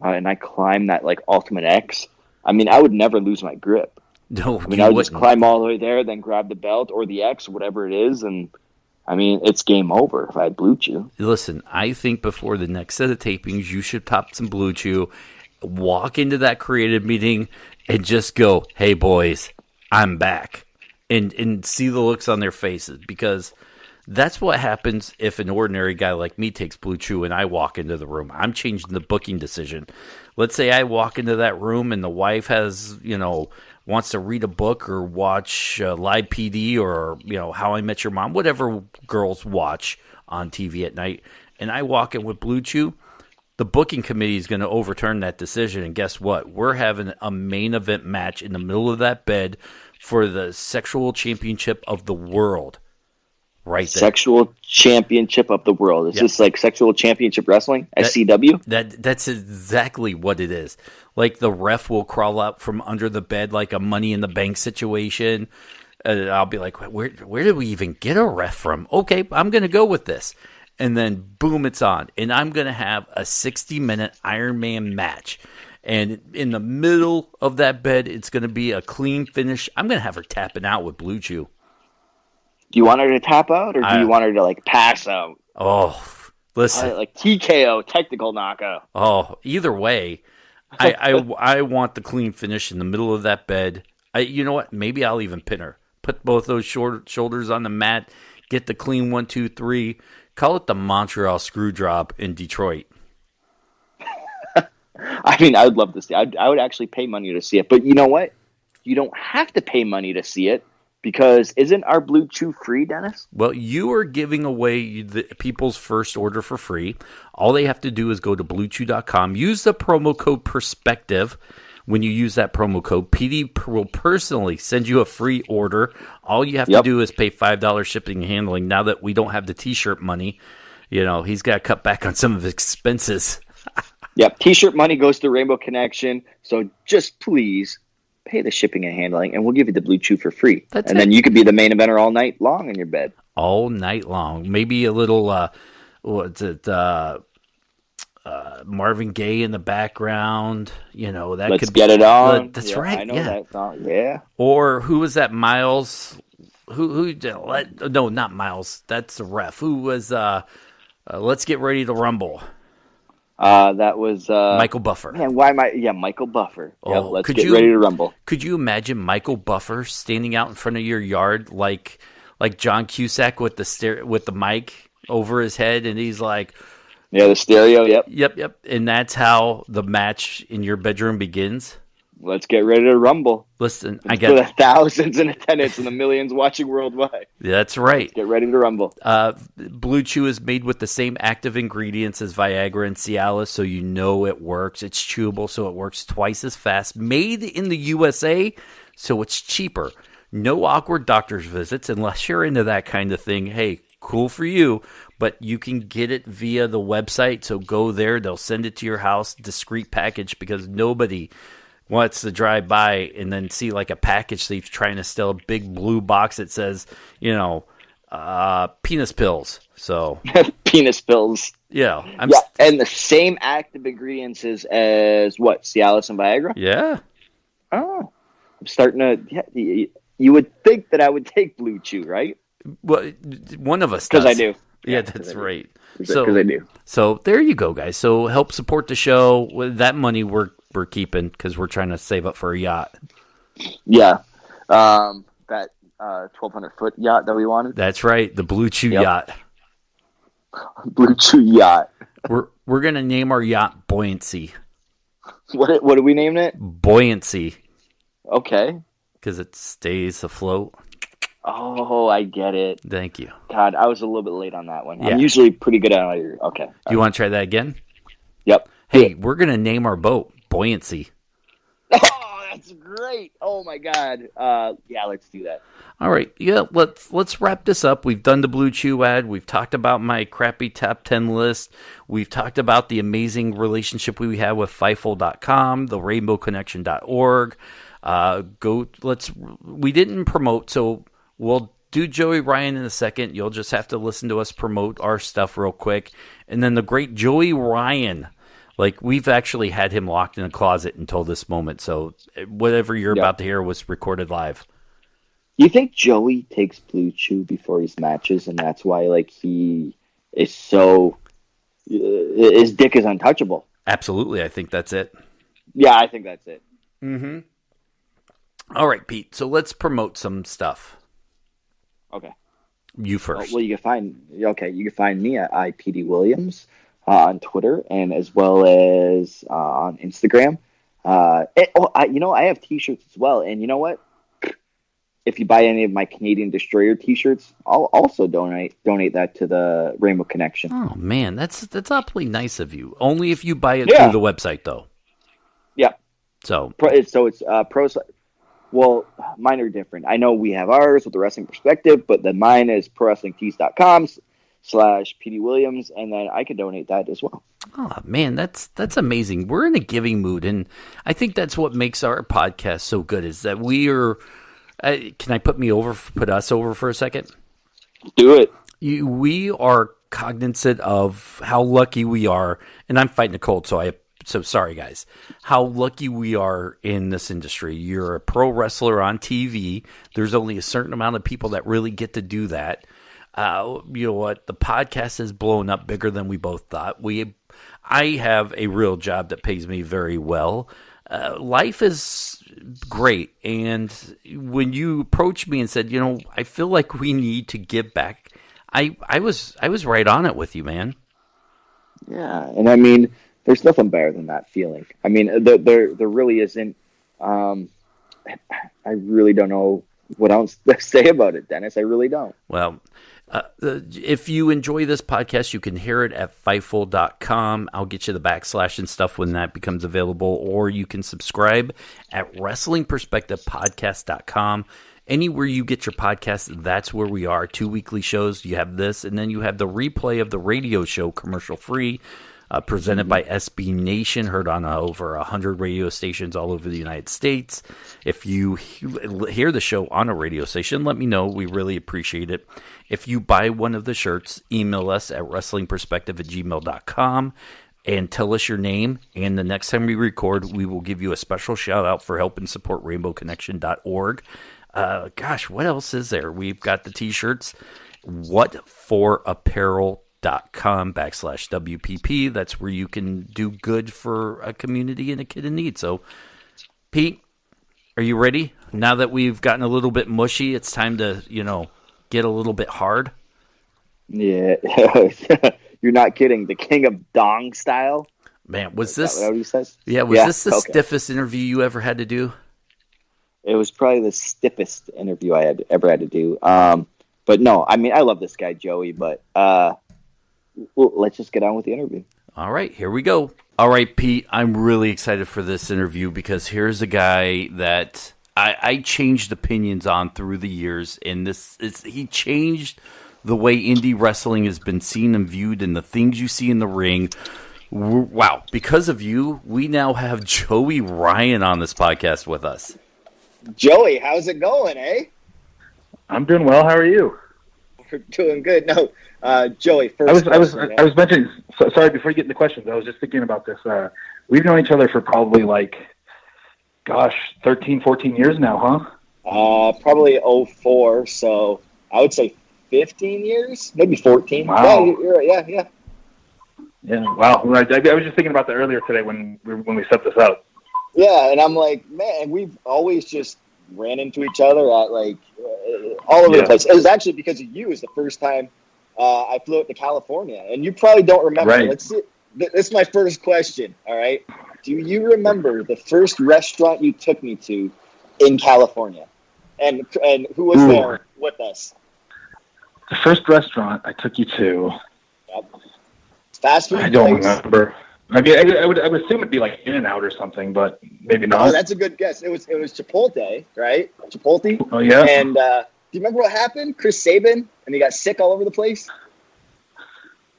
and I climbed that like Ultimate X, I mean, I would never lose my grip. No, I mean, I would just climb all the way there, then grab the belt or the X, whatever it is, and I mean, it's game over if I had Blue Chew. Listen, I think before the next set of tapings, you should pop some Blue Chew, walk into that creative meeting, and just go, "Hey boys, I'm back," and see the looks on their faces, because that's what happens if an ordinary guy like me takes Blue Chew and I walk into the room. I'm changing the booking decision. Let's say I walk into that room and the wife has, wants to read a book or watch Live PD or, How I Met Your Mom, whatever girls watch on TV at night, and I walk in with Blue Chew, the booking committee is going to overturn that decision, and guess what? We're having a main event match in the middle of that bed for the sexual championship of the world. Right there. Sexual championship of the world. Is this like sexual championship wrestling? SCW? That's exactly what it is. Like the ref will crawl up from under the bed like a Money in the Bank situation. I'll be like, where did we even get a ref from? Okay, I'm going to go with this. And then boom, it's on. And I'm going to have a 60-minute Iron Man match. And in the middle of that bed, it's going to be a clean finish. I'm going to have her tapping out with Blue Chew. Do you want her to tap out, or do you want her to like pass out? Oh, listen, like TKO, technical knockout. Oh, either way, I want the clean finish in the middle of that bed. You know what? Maybe I'll even pin her. Put both those shoulders on the mat. Get the clean 1, 2, 3. Call it the Montreal Screwdrop in Detroit. I mean, I would love to see. I would actually pay money to see it. But you know what? You don't have to pay money to see it. Because isn't our Blue Chew free, Dennis? Well, you are giving away the people's first order for free. All they have to do is go to BlueChew.com. Use the promo code PERSPECTIVE. When you use that promo code, Petey will personally send you a free order. All you have to do is pay $5 shipping and handling. Now that we don't have the T-shirt money, he's got to cut back on some of his expenses. Yep, T-shirt money goes to Rainbow Connection. So just please pay the shipping and handling, and we'll give you the Blue Chew for free. Then you could be the main eventer all night long in your bed. All night long. Maybe a little, Marvin Gaye in the background. That Let's could get it on. That's right. I know that song. Yeah. Or who was that? Miles? No, not Miles. That's the ref. Who was? Let's get ready to rumble. That was Michael Buffer. Man, why am I? Yeah, Michael Buffer. Oh, yep, let's get ready to rumble. Could you imagine Michael Buffer standing out in front of your yard like John Cusack with the mic over his head, and he's like, yeah, the stereo. Yep. And that's how the match in your bedroom begins. Let's get ready to rumble. Listen, I got the thousands in attendance and the millions watching worldwide. That's right. Let's get ready to rumble. Blue Chew is made with the same active ingredients as Viagra and Cialis, so you know it works. It's chewable, so it works twice as fast. Made in the USA, so it's cheaper. No awkward doctor's visits unless you're into that kind of thing. Hey, cool for you, but you can get it via the website, so go there. They'll send it to your house, discreet package, because nobody wants to drive by and then see like a package thief trying to steal a big blue box that says, penis pills. So penis pills. And the same active ingredients as what? Cialis and Viagra? Yeah. Oh. I'm starting to. Yeah, you would think that I would take Blue Chew, right? Well, one of us Because does. I do. Yeah, that's right. Because I do. So there you go, guys. So help support the show. With that money, we're keeping because we're trying to save up for a yacht. Yeah, that 1,200-foot yacht that we wanted. That's right, the Blue Chew yacht. Blue Chew yacht. We're gonna name our yacht Buoyancy. What do we name it? Buoyancy. Okay. Because it stays afloat. Oh, I get it. Thank you. God, I was a little bit late on that one. Yeah. I'm usually pretty good at it. Okay. Do you want to try that again? Yep. Hey, we're gonna name our boat Buoyancy. Oh, that's great. Oh my God. Yeah, let's do that. All right. Yeah, let's wrap this up. We've done the Blue Chew ad. We've talked about my crappy top 10 list. We've talked about the amazing relationship we have with Fifel.com, the rainbowconnection.org. We didn't promote, so we'll do Joey Ryan in a second. You'll just have to listen to us promote our stuff real quick. And then the great Joey Ryan. Like, we've actually had him locked in a closet until this moment. So whatever you're about to hear was recorded live. You think Joey takes Blue Chew before his matches, and that's why, like, he is so... his dick is untouchable? Absolutely. I think that's it. Yeah, I think that's it. Mm-hmm. All right, Pete. So let's promote some stuff. Okay. You first. Well, you can find me at iPD Williams on Twitter and as well as on Instagram. I have T-shirts as well, and you know what? If you buy any of my Canadian Destroyer T-shirts, I'll also donate that to the Rainbow Connection. Oh man, that's awfully nice of you. Only if you buy it through the website, though. Yeah. So it's pro. Well, mine are different. I know we have ours with the Wrestling Perspective, but then mine is prowrestlingtees.com/PD Williams, and then I can donate that as well. Oh man, that's amazing. We're in a giving mood, and I think that's what makes our podcast so good. Is that we are. Can I put us over for a second? Do it. We are cognizant of how lucky we are, and I'm fighting a cold, so sorry guys. How lucky we are in this industry. You're a pro wrestler on TV. There's only a certain amount of people that really get to do that. You know what? The podcast has blown up bigger than we both thought. I have a real job that pays me very well. Life is great, and when you approached me and said, I feel like we need to give back, I was right on it with you, man. Yeah, and I mean, there's nothing better than that feeling. I mean, there really isn't. I really don't know what else to say about it, Dennis. I really don't. Well, if you enjoy this podcast, you can hear it at Fifel.com. I'll get you the / and stuff when that becomes available, or you can subscribe at WrestlingPerspectivePodcast.com. Anywhere you get your podcast, that's where we are. 2 weekly shows. You have this, and then you have the replay of the radio show, commercial free, presented by SB Nation, heard on over 100 radio stations all over the United States. If you hear the show on a radio station, let me know. We really appreciate it. If you buy one of the shirts, email us at wrestlingperspective@gmail.com and tell us your name. And the next time we record, we will give you a special shout out for helping support rainbowconnection.org. Gosh, what else is there? We've got the t-shirts. whatforapparel.com/WPP. That's where you can do good for a community and a kid in need. So, Pete, are you ready? Now that we've gotten a little bit mushy, it's time to, get a little bit hard. Yeah. You're not kidding. The King of Dong style? Man, was Is that what he says? Yeah, was this the stiffest interview you ever had to do? It was probably the stiffest interview I ever had to do. But no, I mean, I love this guy, Joey, but let's just get on with the interview. All right, here we go. All right, Pete, I'm really excited for this interview because here's a guy that I changed opinions on through the years, and he changed the way indie wrestling has been seen and viewed and the things you see in the ring. Wow, because of you, we now have Joey Ryan on this podcast with us. Joey, how's it going, eh? I'm doing well. How are you? We're doing good. No, Joey. First, I was mentioning. Sorry, before you get into questions, I was just thinking about this. We've known each other for probably gosh, 13, 14 years now, huh? Probably '04. So I would say 15 years, maybe 14. Wow. Yeah, you're right. Yeah. Yeah, wow. I was just thinking about that earlier today when we set this up. Yeah, and I'm like, man, we've always just ran into each other at all over the place. It was actually because of you. Is the first time I flew out to California, and you probably don't remember. Right. Let's see. This is my first question. All right, do you remember the first restaurant you took me to in California, and who was there with us? The first restaurant I took you to. Yep. Fast food. I don't place. remember. I mean, I would assume it'd be like In-N-Out or something, but maybe not. Oh, that's a good guess. It was Chipotle, right? Chipotle. Oh yeah. And do you remember what happened? Chris Sabin, and he got sick all over the place.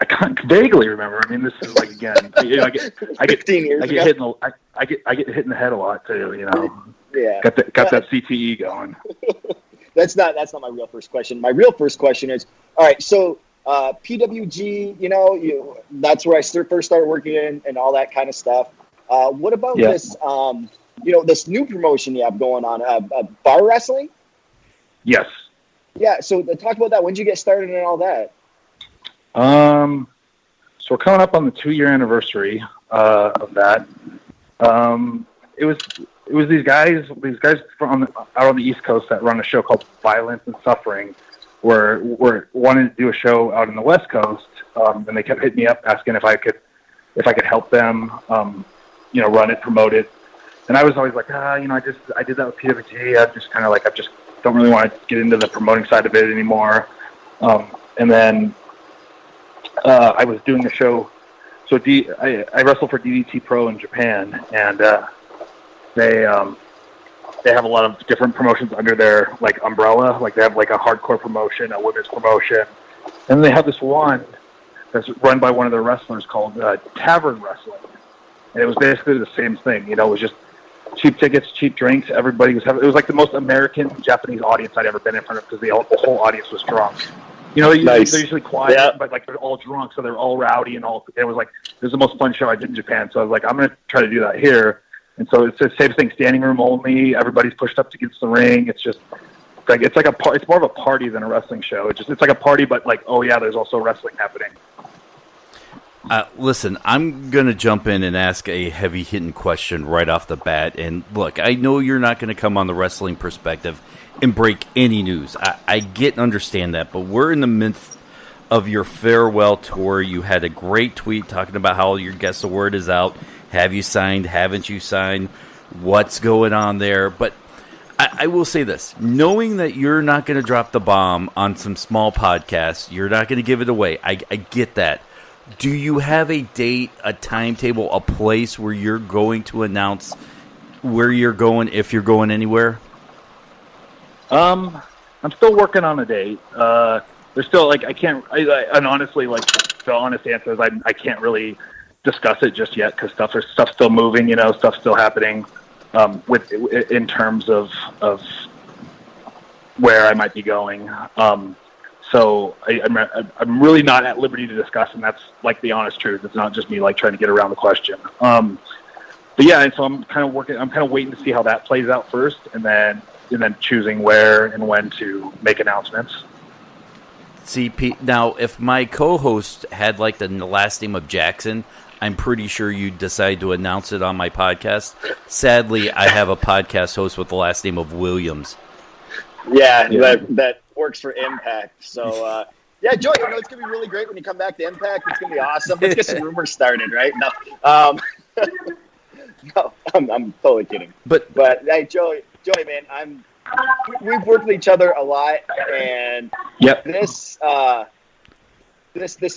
I can't vaguely remember. I mean, this is like again. I get 15 years I get ago. hit in the I get hit in the head a lot too. Yeah. Got that CTE going. That's not my real first question. My real first question is, all right, so PWG, that's where I first started working in and all that kind of stuff. What about this, this new promotion you have going on, bar wrestling? Yes. Yeah, so talk about that. When did you get started and all that? So we're coming up on the 2-year anniversary of that. It was these guys from out on the East Coast that run a show called Violence and Suffering, were wanting to do a show out in the West Coast, and they kept hitting me up asking if I could help them, run it, promote it, and I was always like, I did that with PWG. I just kind of like I just don't really want to get into the promoting side of it anymore, and then I was doing the show. So I wrestle for DDT Pro in Japan, and they have a lot of different promotions under their like umbrella. Like they have like a hardcore promotion, a women's promotion, and then they have this one that's run by one of their wrestlers called Tavern Wrestling. And it was basically the same thing. It was just cheap tickets, cheap drinks. Everybody was having. It was like the most American Japanese audience I'd ever been in front of because the whole audience was drunk. They're usually quiet, but like they're all drunk, so they're all rowdy and all. It was like it was the most fun show I did in Japan. So I was like, I'm gonna try to do that here. And so it's the same thing, standing room only. Everybody's pushed up against the ring. It's just like it's more of a party than a wrestling show. It's like a party, but like, oh yeah, there's also wrestling happening. Listen, I'm going to jump in and ask a heavy-hitting question right off the bat. And look, I know you're not going to come on the wrestling perspective and break any news. I get and understand that, but we're in the midst of your farewell tour. You had a great tweet talking about how your Guess the Word is out. Have you signed? Haven't you signed? What's going on there? But I will say this. Knowing that you're not going to drop the bomb on some small podcasts, you're not going to give it away. I get that. Do you have a date, a timetable, a place where you're going to announce where you're going, if you're going anywhere? I'm still working on a date. There's still, like, and honestly, like, the honest answer is I can't really discuss it just yet because stuff's still moving, stuff's still happening in terms of where I might be going. So I'm really not at liberty to discuss, and that's like the honest truth. It's not just me like trying to get around the question. But yeah, and so I'm kind of waiting to see how that plays out first, and then choosing where and when to make announcements. See, Pete, now if my co-host had like the last name of Jackson, I'm pretty sure you'd decide to announce it on my podcast. Sadly, I have a podcast host with the last name of Williams. Yeah. That works for Impact. So, yeah, Joey, it's going to be really great when you come back to Impact. It's going to be awesome. Let's get some rumors started, right? No, no, I'm totally kidding. But hey, Joey, man, we've worked with each other a lot, and this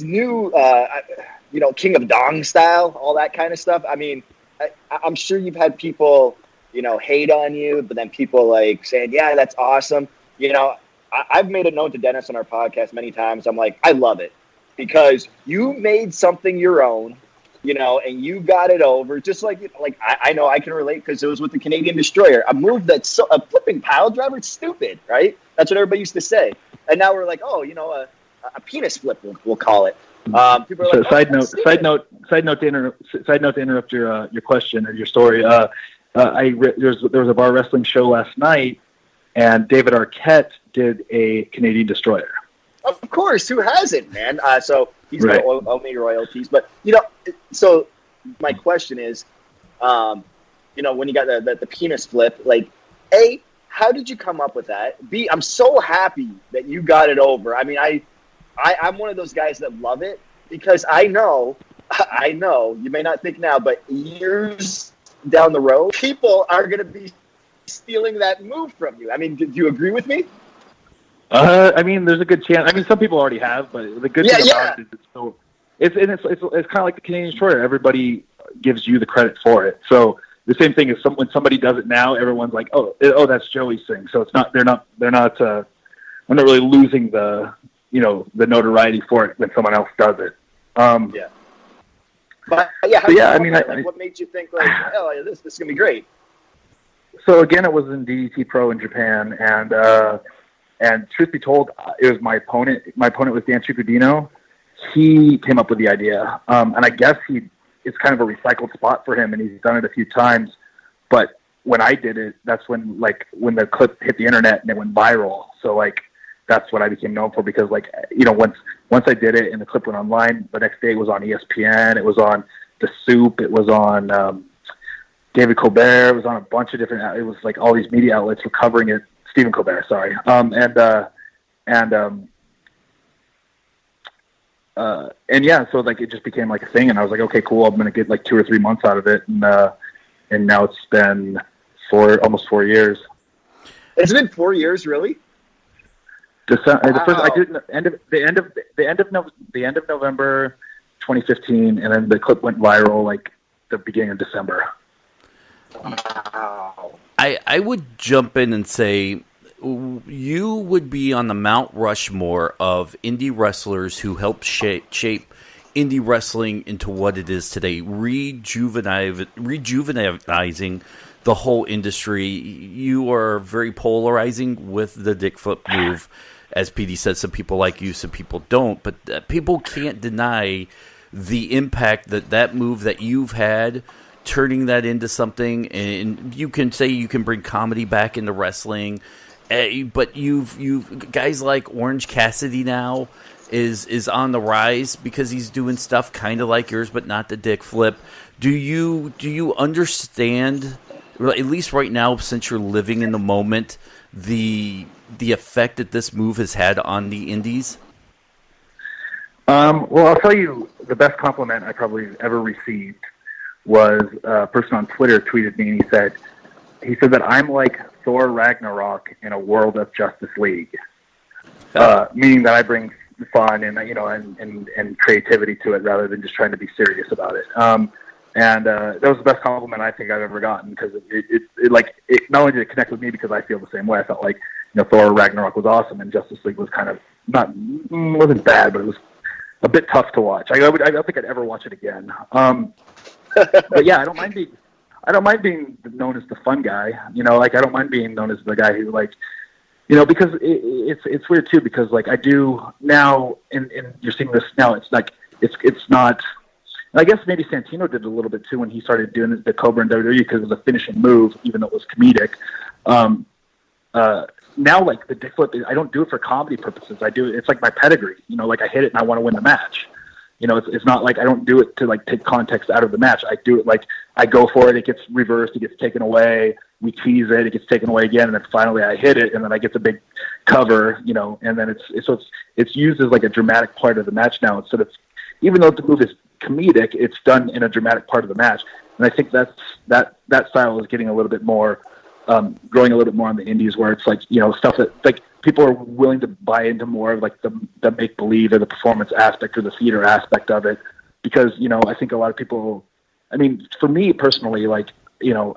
new, King of Dong style, all that kind of stuff. I mean, I'm sure you've had people, hate on you, but then people like saying, yeah, that's awesome. I've made it known to Dennis on our podcast many times. I'm like, I love it because you made something your own, and you got it over. Just like I know I can relate because it was with the Canadian Destroyer. A move that's a flipping pile driver. It's stupid, right? That's what everybody used to say. And now we're like, oh, a penis flip, we'll call it. People are like, side note to interrupt your question or your story. there was a bar wrestling show last night, and David Arquette did a Canadian Destroyer. Of course, who hasn't, man? So he's Right. got all me royalties. But, so my question is, when you got the penis flip, like, A, how did you come up with that? B, I'm so happy that you got it over. I mean, I'm one of those guys that love it because I know, you may not think now, but years down the road, people are going to be stealing that move from you. I mean, do you agree with me? I mean, there's a good chance. I mean, some people already have, but the good thing about it is it's kind of like the Canadian Destroyer. Everybody gives you the credit for it. So the same thing is when somebody does it now, everyone's like, oh, that's Joey's thing. So it's not they're not I'm not really losing the notoriety for it when someone else does it. Yeah. But I mean, what made you think like, oh, this is gonna be great? So again, it was in DDT Pro in Japan, and truth be told, it was my opponent. My opponent was Dan Ciucudino. He came up with the idea, and I guess it's kind of a recycled spot for him, and he's done it a few times. But when I did it, that's when the clip hit the internet and it went viral. So that's what I became known for because once I did it and the clip went online, the next day it was on ESPN, it was on The Soup, it was on David Colbert, it was on a bunch of different. It was like all these media outlets were covering it. Stephen Colbert, sorry, and yeah, so it just became like a thing, and I was like, okay, cool, I'm gonna get like 2 or 3 months out of it, and now it's been almost 4 years. It's been 4 years, really. December, wow. The first I did the end of November 2015, and then the clip went viral like the beginning of December. Wow. I would jump in and say you would be on the Mount Rushmore of indie wrestlers who helped shape indie wrestling into what it is today, rejuvenizing the whole industry. You are very polarizing with the dick flip move. As Petey said, some people like you, some people don't, but people can't deny the impact that move that you've had, turning that into something. And you can say you can bring comedy back into wrestling, but you've guys like Orange Cassidy now is on the rise because he's doing stuff kind of like yours, but not the dick flip. Do you understand, at least right now, since you're living in the moment, the effect that this move has had on the indies? Well, I'll tell you the best compliment I probably ever received was a person on Twitter tweeted me, and he said that I'm like Thor Ragnarok in a World of Justice League, meaning that I bring fun and creativity to it rather than just trying to be serious about it. And that was the best compliment I think I've ever gotten because it not only did it connect with me because I feel the same way. I felt like Thor Ragnarok was awesome and Justice League was kind of wasn't bad, but it was a bit tough to watch. I don't think I'd ever watch it again. But yeah, I don't mind being known as the fun guy. I don't mind being known as the guy who because it's weird too because I do now and you're seeing this now. It's not. And I guess maybe Santino did a little bit too when he started doing the Cobra in WWE because it was a finishing move, even though it was comedic. Now, the dick flip, I don't do it for comedy purposes. I do it. It's like my pedigree. I hit it and I want to win the match. It's not like I don't do it to take context out of the match. I do it I go for it. It gets reversed. It gets taken away. We tease it. It gets taken away again, and then finally I hit it, and then I get the big cover. And then it's used as a dramatic part of the match now instead of, even though the move is comedic, it's done in a dramatic part of the match. And I think that style is getting a little bit more, growing a little bit more on the indies where it's stuff that people are willing to buy into more of the make believe or the performance aspect or the theater aspect of it. Because, I think a lot of people, for me personally, I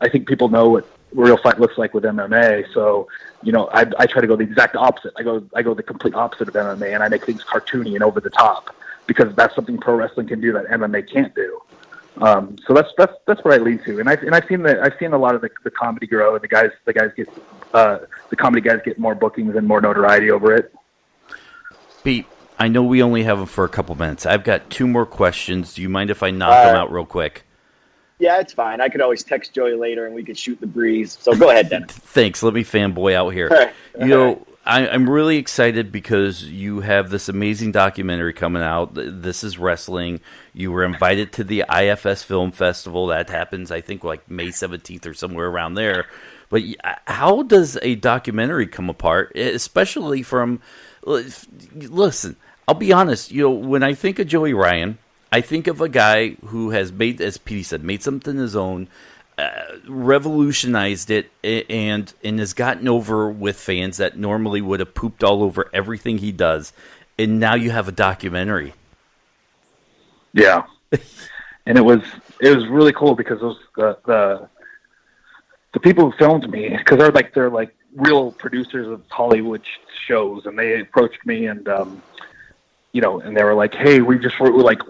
think people know what real fight looks like with MMA. So, I try to go the exact opposite. I go the complete opposite of MMA and I make things cartoony and over the top. Because that's something pro wrestling can do that MMA can't do. So that's where I lean to, and I've seen a lot of the comedy grow, and the comedy guys get more bookings and more notoriety over it. Pete, I know we only have them for a couple minutes. I've got 2 more questions. Do you mind if I knock them out real quick? Yeah, it's fine. I could always text Joey later, and we could shoot the breeze. So go ahead, Dennis. Thanks. Let me fanboy out here. All right. I'm really excited because you have this amazing documentary coming out. This is wrestling. You were invited to the IFS Film Festival. That happens, I think, like May 17th or somewhere around there. But how does a documentary come apart, especially from... Listen, I'll be honest. When I think of Joey Ryan, I think of a guy who has made, as Petey said, made something his own, revolutionized it, and has gotten over with fans that normally would have pooped all over everything he does. And now you have a documentary. Yeah, and it was really cool because those the people who filmed me, because they're like real producers of Hollywood shows, and they approached me and and they were like, "Hey, we're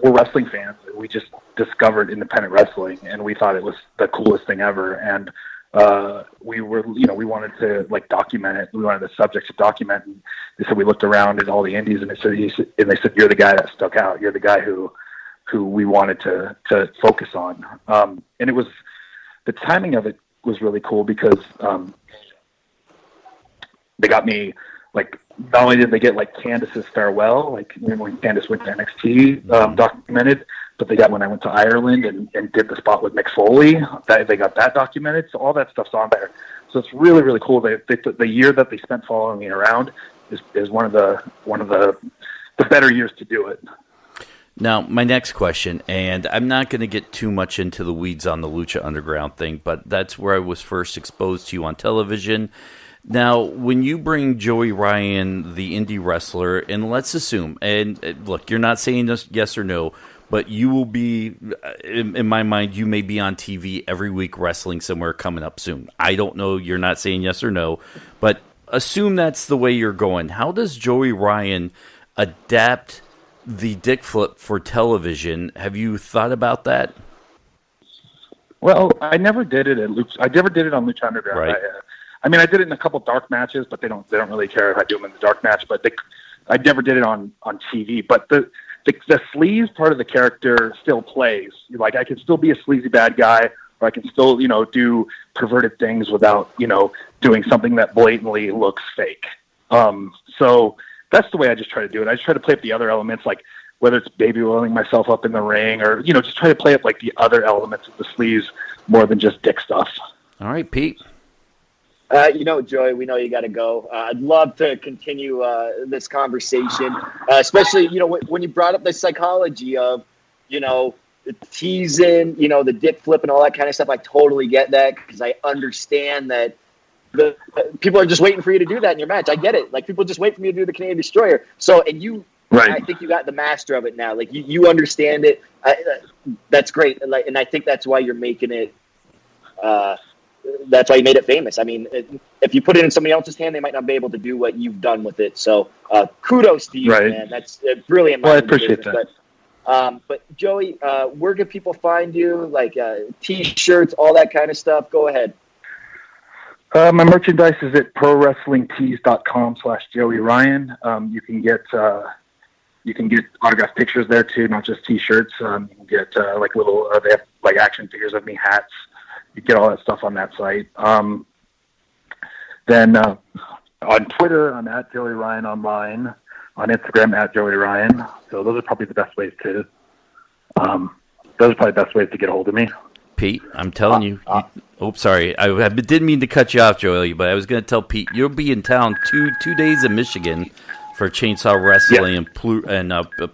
wrestling fans. We just discovered independent wrestling, and we thought it was the coolest thing ever. And we we wanted to document it. We wanted the subject to document." And they said we looked around at all the indies, and they said, "You're the guy that stuck out. You're the guy who we wanted to focus on." And it was, the timing of it was really cool because they got me, not only did they get Candice's farewell, when Candice went to NXT, documented, but they got when I went to Ireland and did the spot with Mick Foley, they got that documented. So all that stuff's on there. So it's really, really cool. The year that they spent following me around is one of the better years to do it. Now, my next question, and I'm not going to get too much into the weeds on the Lucha Underground thing, but that's where I was first exposed to you on television. Now, when you bring Joey Ryan, the indie wrestler, and let's assume, and look, you're not saying yes or no, but you will be, in my mind, you may be on TV every week wrestling somewhere coming up soon. I don't know, you're not saying yes or no, but assume that's the way you're going. How does Joey Ryan adapt the dick flip for television? Have you thought about that? Well, I never did it at Lucha. I never did it on Lucha Underground. Right. I mean, I did it in a couple dark matches, but they don't really care if I do them in the dark match. But I never did it on TV. But the sleaze part of the character still plays. I can still be a sleazy bad guy, or I can still do perverted things without doing something that blatantly looks fake. So that's the way I just try to do it. I just try to play up the other elements, whether it's baby oiling myself up in the ring, or just try to play up the other elements of the sleaze more than just dick stuff. All right, Pete. Joey, we know you got to go. I'd love to continue this conversation, especially, when you brought up the psychology of, the teasing, the dip flip and all that kind of stuff. I totally get that because I understand that the people are just waiting for you to do that in your match. I get it. People just wait for me to do the Canadian Destroyer. So, and you, right. I think you got the master of it now. You understand it. That's great. And I think that's why you're making it, that's why you made it famous. I mean, if you put it in somebody else's hand, they might not be able to do what you've done with it. So kudos to you, right. Man. That's brilliant. Well, I appreciate that. But Joey, where can people find you? T-shirts, all that kind of stuff. Go ahead. My merchandise is at prowrestlingtees.com/Joey Ryan. You can get autographed pictures there too, not just T-shirts. You can get little they have action figures of me, hats. You get all that stuff on that site. Then on Twitter, I'm at Joey Ryan Online. On Instagram, at Joey Ryan. So those are probably the best ways to. Get a hold of me. Pete, I'm telling you. Sorry. I didn't mean to cut you off, Joey, but I was going to tell Pete, you'll be in town 2 days in Michigan for Chainsaw Wrestling and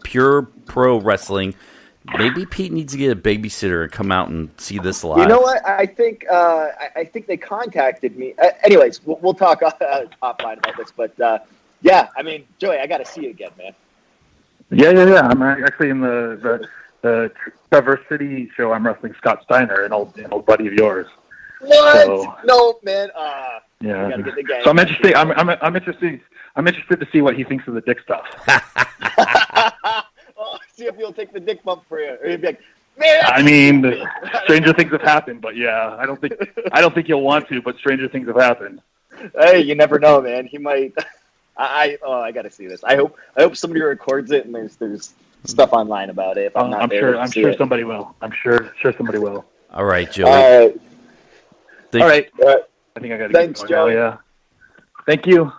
Pure Pro Wrestling. Maybe Pete needs to get a babysitter and come out and see this live. You know what? I think they contacted me. Anyways, we'll talk offline about this. But yeah, I mean, Joey, I got to see you again, man. Yeah. I'm actually in the Traverse City show. I'm wrestling Scott Steiner, an old buddy of yours. What? So, no, man. Yeah. Get the gang. So I'm interested. I'm interested to see what he thinks of the dick stuff. See if he'll take the dick bump for you, or he'll be like, "Man." I mean, stranger things have happened, but yeah, I don't think he'll want to, but stranger things have happened. Hey, you never know, man. He might. I got to see this. I hope somebody records it and there's stuff online about it. If I'm not I'm there, sure somebody will. I'm sure somebody will. All right, Joey. All right. All right. I think I got to Thanks, get going now, Joey. yeah. Thank you.